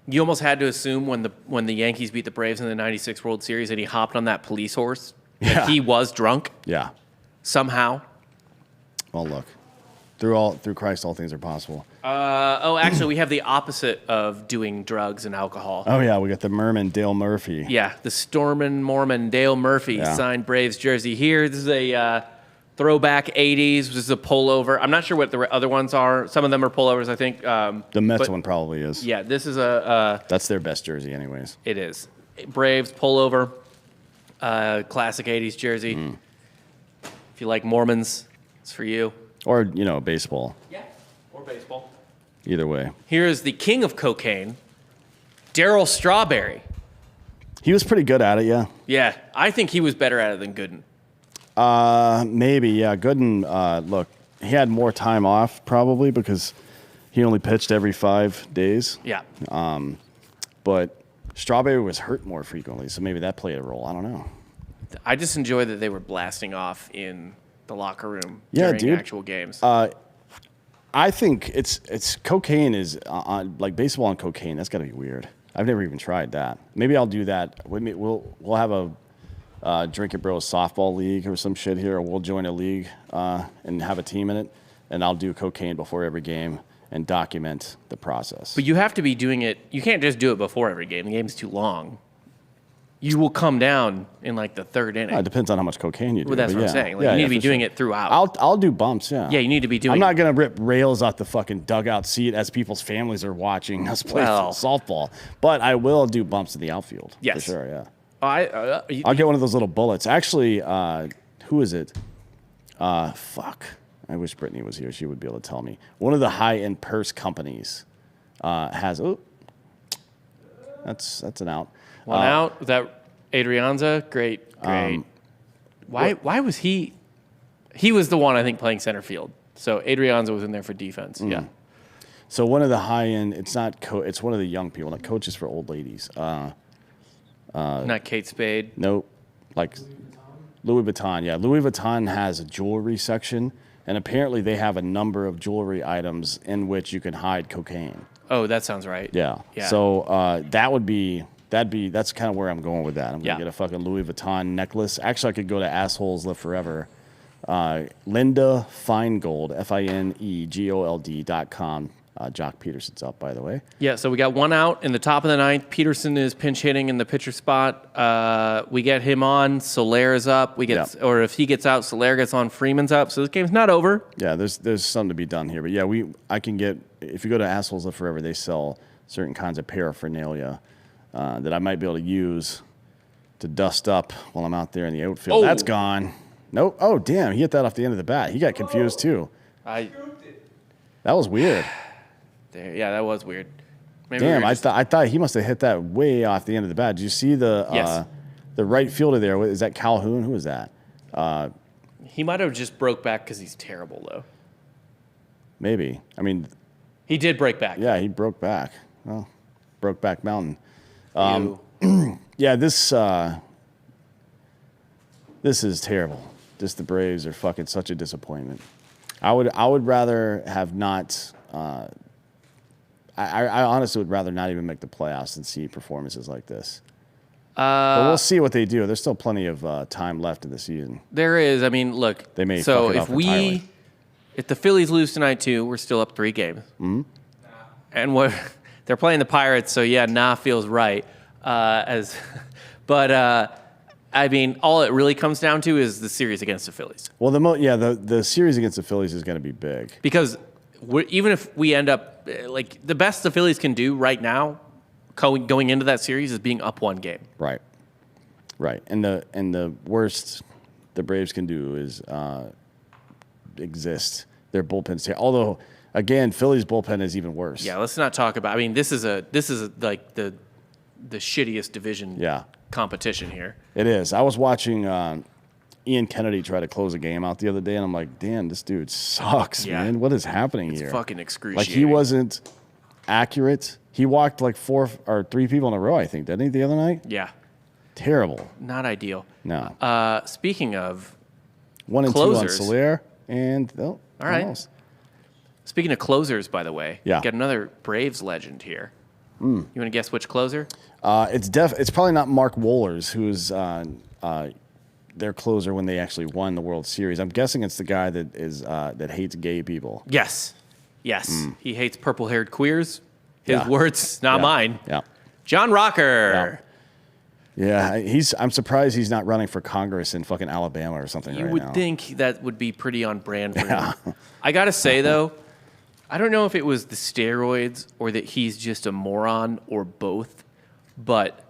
Speaker 2: you almost had to assume when the Yankees beat the Braves in the '96 World Series and he hopped on that police horse,
Speaker 3: Yeah.
Speaker 2: that he was drunk
Speaker 3: Yeah.
Speaker 2: somehow.
Speaker 3: Well, look. Through Christ, all things are possible.
Speaker 2: Actually, we have the opposite of doing drugs and alcohol.
Speaker 3: Oh, yeah, we got the Merman, Dale Murphy.
Speaker 2: Yeah, the Stormin' Mormon Dale Murphy
Speaker 3: Yeah.
Speaker 2: signed Braves jersey here. This is a throwback 80s. This is a pullover. I'm not sure what the other ones are. Some of them are pullovers, I think.
Speaker 3: The Mets
Speaker 2: but-
Speaker 3: one probably is.
Speaker 2: Yeah, this is a
Speaker 3: That's their best jersey anyways.
Speaker 2: it is. Braves pullover, classic 80s jersey. If you like Mormons, it's for you.
Speaker 3: Or, baseball.
Speaker 2: Yeah, or baseball.
Speaker 3: Either way.
Speaker 2: Here's the king of cocaine, Darryl Strawberry.
Speaker 3: He was pretty good at it, yeah.
Speaker 2: Yeah, I think he was better at it than Gooden.
Speaker 3: Maybe, yeah. Gooden, look, he had more time off probably because He only pitched every 5 days.
Speaker 2: Yeah.
Speaker 3: But Strawberry was hurt more frequently, so maybe that played a role. I don't know.
Speaker 2: I just enjoy that they were blasting off in the locker room
Speaker 3: Yeah,
Speaker 2: during
Speaker 3: dude.
Speaker 2: actual games.
Speaker 3: I think it's cocaine is like baseball and cocaine. That's got to be weird. I've never even tried that. Maybe I'll do that. We'll have a Drink It Bros softball league or some shit here, or we'll join a league and have a team in it, and I'll do cocaine before every game and document the process.
Speaker 2: But you have to be doing it. You can't just do it before every game. The game's too long. You will come down in like the third inning.
Speaker 3: It depends on how much cocaine you do.
Speaker 2: Well, that's
Speaker 3: but
Speaker 2: what I'm saying. Like, you need to be doing it throughout.
Speaker 3: I'll do bumps. Yeah.
Speaker 2: Yeah, you need to be doing.
Speaker 3: I'm not gonna rip rails off the fucking dugout seat as people's families are watching us play softball, but I will do bumps in the outfield.
Speaker 2: Yes.
Speaker 3: For sure. Yeah.
Speaker 2: I'll
Speaker 3: get one of those little bullets. Actually, who is it? Fuck. I wish Brittany was here. She would be able to tell me. One of the high-end purse companies has. Oh, that's an out.
Speaker 2: One out. Was that Adrianza? Great. Why was he? He was the one I think playing center field. So Adrianza was in there for defense. Yeah.
Speaker 3: So one of the high-end. It's not. It's one of the young people. Not coaches for old ladies.
Speaker 2: Not Kate Spade.
Speaker 3: Nope. Like Louis Vuitton. Yeah, Louis Vuitton has a jewelry section. And apparently they have a number of jewelry items in which you can hide cocaine.
Speaker 2: Oh, that sounds right.
Speaker 3: Yeah.
Speaker 2: Yeah.
Speaker 3: So that's kind of where I'm going with that. I'm going to get a fucking Louis Vuitton necklace. Actually, I could go to Assholes Live Forever. Linda Feingold, FINEGOLD.com. Jock Peterson's up, by the way.
Speaker 2: Yeah, so we got one out in the top of the ninth. Peterson is pinch hitting in the pitcher spot. We get him on. Soler is up. Or if he gets out, Soler gets on. Freeman's up. So this game's not over.
Speaker 3: Yeah, there's something to be done here. But yeah, I can get, if you go to Assholes Live Forever, they sell certain kinds of paraphernalia that I might be able to use to dust up while I'm out there in the outfield.
Speaker 2: Oh.
Speaker 3: That's gone. Nope. Oh, damn. He hit that off the end of the bat. He got confused too. That was weird.
Speaker 2: Yeah, that was weird. Maybe
Speaker 3: Damn, I thought he must have hit that way off the end of the bat. Did you see the right fielder there? Is that Calhoun? Who is that?
Speaker 2: He might have just broke back because he's terrible, though.
Speaker 3: Maybe. I mean,
Speaker 2: he did break back.
Speaker 3: Yeah, he broke back. Well, broke back mountain. Yeah, this is terrible. Just the Braves are fucking such a disappointment. I would rather have not. I honestly would rather not even make the playoffs than see performances like this. But we'll see what they do. There's still plenty of time left in the season.
Speaker 2: There is. I mean, look.
Speaker 3: They may
Speaker 2: so
Speaker 3: fuck it up entirely.
Speaker 2: If the Phillies lose tonight too, we're still up 3 games. Mm-hmm. And they're playing the Pirates, so yeah, feels right. But I mean, all it really comes down to is the series against the Phillies.
Speaker 3: Well, the series against the Phillies is going to be big
Speaker 2: because even if we end up like the best the Phillies can do right now, going into that series is being up 1 game.
Speaker 3: Right. And the worst the Braves can do is exist. Their bullpen's here. Although, again, Phillies bullpen is even worse.
Speaker 2: Yeah, let's not talk about. I mean, this is like the shittiest division. Competition here.
Speaker 3: It is. I was watching Ian Kennedy try to close a game out the other day, and I'm like, damn, this dude sucks, man. What is happening here?
Speaker 2: It's fucking excruciating.
Speaker 3: Like, he wasn't accurate. He walked like 4 or 3 people in a row, I think, didn't he, the other night?
Speaker 2: Yeah.
Speaker 3: Terrible.
Speaker 2: Not ideal.
Speaker 3: No.
Speaker 2: Speaking of
Speaker 3: 1 and
Speaker 2: closers.
Speaker 3: 2 on Soler, and
Speaker 2: all right.
Speaker 3: Else.
Speaker 2: Speaking of closers, by the way, got another Braves legend here. You want to guess which closer?
Speaker 3: It's probably not Mark Wohlers, who's their closer when they actually won the World Series. I'm guessing it's the guy that hates gay people.
Speaker 2: Yes. He hates purple-haired queers. His words, not mine.
Speaker 3: Yeah.
Speaker 2: John Rocker.
Speaker 3: Yeah, I'm surprised he's not running for Congress in fucking Alabama or something
Speaker 2: You would think that would be pretty on brand for him. I got to say, though, I don't know if it was the steroids or that he's just a moron or both, but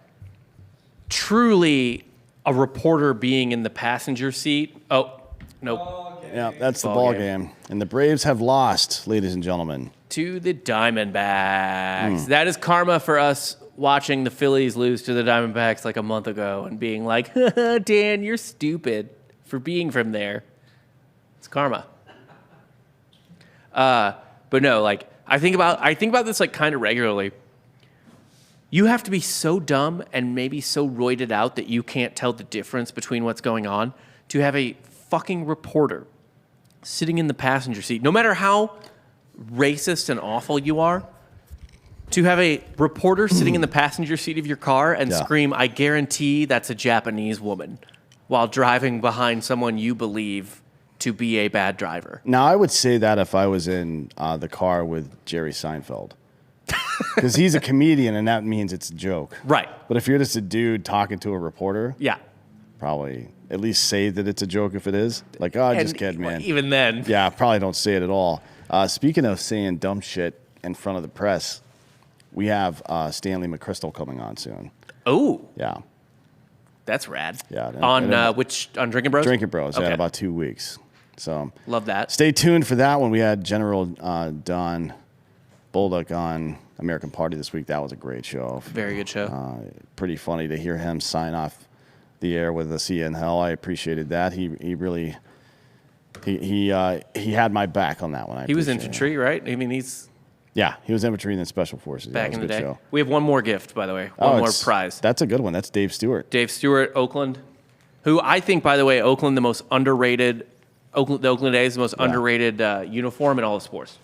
Speaker 2: truly a reporter being in the passenger seat. Oh, nope.
Speaker 3: Yeah, that's the ball game. And the Braves have lost, ladies and gentlemen.
Speaker 2: To the Diamondbacks. That is karma for us watching the Phillies lose to the Diamondbacks like a month ago and being like, Dan, you're stupid for being from there. It's karma. But no, like I think about this like kind of regularly. You have to be so dumb and maybe so roided out that you can't tell the difference between what's going on to have a fucking reporter sitting in the passenger seat, no matter how racist and awful you are, to have a reporter sitting in the passenger seat of your car and scream, "I guarantee that's a Japanese woman," while driving behind someone you believe to be a bad driver.
Speaker 3: Now, I would say that if I was in the car with Jerry Seinfeld. Because he's a comedian, and that means it's a joke.
Speaker 2: Right.
Speaker 3: But if you're just a dude talking to a reporter,
Speaker 2: Yeah.
Speaker 3: probably at least say that it's a joke if it is. Like, oh, just kidding, man.
Speaker 2: Even then.
Speaker 3: Yeah, probably don't say it at all. Speaking of saying dumb shit in front of the press, we have Stanley McChrystal coming on soon.
Speaker 2: Oh,
Speaker 3: Yeah.
Speaker 2: that's rad.
Speaker 3: Yeah.
Speaker 2: On on Drinking Bros?
Speaker 3: Drinking Bros.
Speaker 2: Okay.
Speaker 3: Yeah, about 2 weeks. So
Speaker 2: Love that.
Speaker 3: stay tuned for that one. We had General Don Bolduc on American Party this week. That was a great show.
Speaker 2: Very good show.
Speaker 3: Pretty funny to hear him sign off the air with a "See you in hell." I appreciated that. He really he had my back on that one.
Speaker 2: He was
Speaker 3: appreciate it.
Speaker 2: infantry, right? I mean, he's
Speaker 3: Yeah, he was infantry and then special forces.
Speaker 2: back
Speaker 3: yeah,
Speaker 2: in
Speaker 3: it was
Speaker 2: the
Speaker 3: a
Speaker 2: day.
Speaker 3: good show.
Speaker 2: We have one more gift, by the way. One more prize.
Speaker 3: That's a good one. That's Dave Stewart.
Speaker 2: Dave Stewart, Oakland, who I think, by the way, the Oakland A's, the most underrated uniform in all of sports.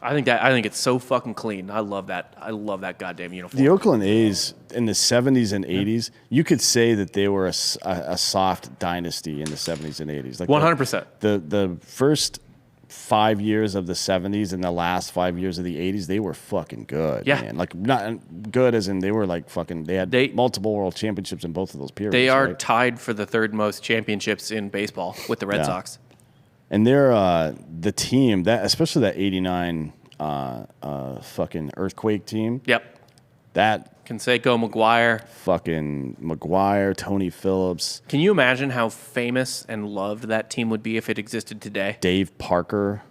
Speaker 2: I think it's so fucking clean. I love that. I love that goddamn uniform.
Speaker 3: The Oakland A's in the 70s and 80s, you could say that they were a soft dynasty in the 70s and 80s. Like
Speaker 2: 100%.
Speaker 3: The first 5 years of the 70s and the last 5 years of the 80s, they were fucking good.
Speaker 2: Yeah.
Speaker 3: Man. Like not good as in they were like fucking, they had multiple world championships in both of those periods.
Speaker 2: They are
Speaker 3: right?
Speaker 2: tied for the third most championships in baseball with the Red Sox.
Speaker 3: And they're the team that, especially that '89 fucking earthquake team.
Speaker 2: Yep.
Speaker 3: That
Speaker 2: Canseco, McGuire.
Speaker 3: fucking McGuire, Tony Phillips,
Speaker 2: Can you imagine how famous and loved that team would be if it existed today?
Speaker 3: Dave Parker,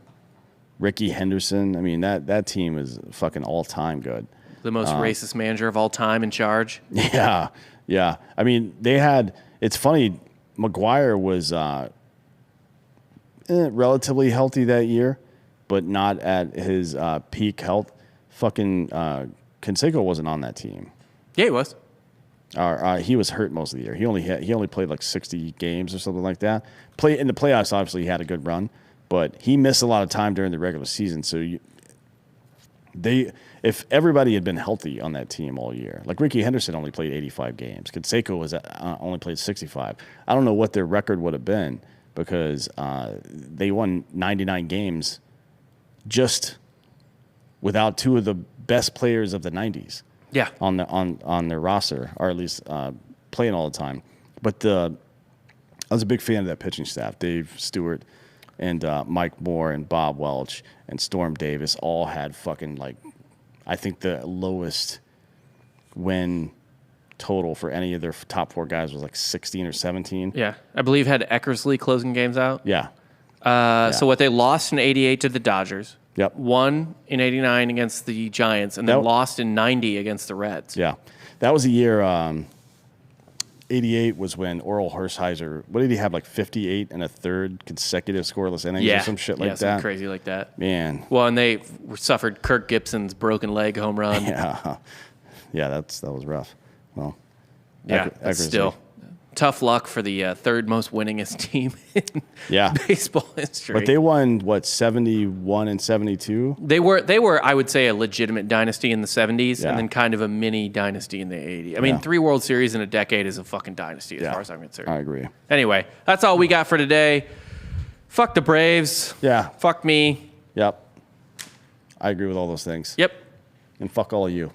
Speaker 3: Ricky Henderson. I mean that team is fucking all time good.
Speaker 2: The most racist manager of all time in charge.
Speaker 3: Yeah, yeah. I mean they had. It's funny. McGuire was relatively healthy that year, but not at his peak health. Fucking Canseco wasn't on that team.
Speaker 2: Yeah, he was.
Speaker 3: He was hurt most of the year. He only played like 60 games or something like that. In the playoffs, obviously he had a good run, but he missed a lot of time during the regular season. So if everybody had been healthy on that team all year, like Ricky Henderson only played 85 games, Canseco was only played 65. I don't know what their record would have been because they won 99 games just without two of the best players of the 90s.
Speaker 2: Yeah.
Speaker 3: On their roster, or at least playing all the time. But I was a big fan of that pitching staff. Dave Stewart and Mike Moore and Bob Welch and Storm Davis all had fucking I think the lowest win total for any of their top four guys was like 16 or 17.
Speaker 2: Yeah. I believe had Eckersley closing games out.
Speaker 3: Yeah.
Speaker 2: So what they lost in 88 to the Dodgers.
Speaker 3: Yep.
Speaker 2: Won in 89 against the Giants, and then lost in 90 against the Reds.
Speaker 3: Yeah. That was the year 88 was when Oral Hershiser, what did he have, like 58 and a third consecutive scoreless innings or some shit like that?
Speaker 2: Something crazy like that.
Speaker 3: Man.
Speaker 2: Well, and they suffered Kirk Gibson's broken leg home run.
Speaker 3: Yeah. Yeah, that was rough. Well,
Speaker 2: yeah, that's still tough luck for the third most winningest team in baseball history.
Speaker 3: But they won, 71 and 72?
Speaker 2: They were, I would say, a legitimate dynasty in the 70s and then kind of a mini dynasty in the 80s. I mean, 3 World Series in a decade is a fucking dynasty as far as I'm concerned.
Speaker 3: I agree.
Speaker 2: Anyway, that's all we got for today. Fuck the Braves.
Speaker 3: Yeah.
Speaker 2: Fuck me.
Speaker 3: Yep. I agree with all those things.
Speaker 2: Yep.
Speaker 3: And fuck all of you.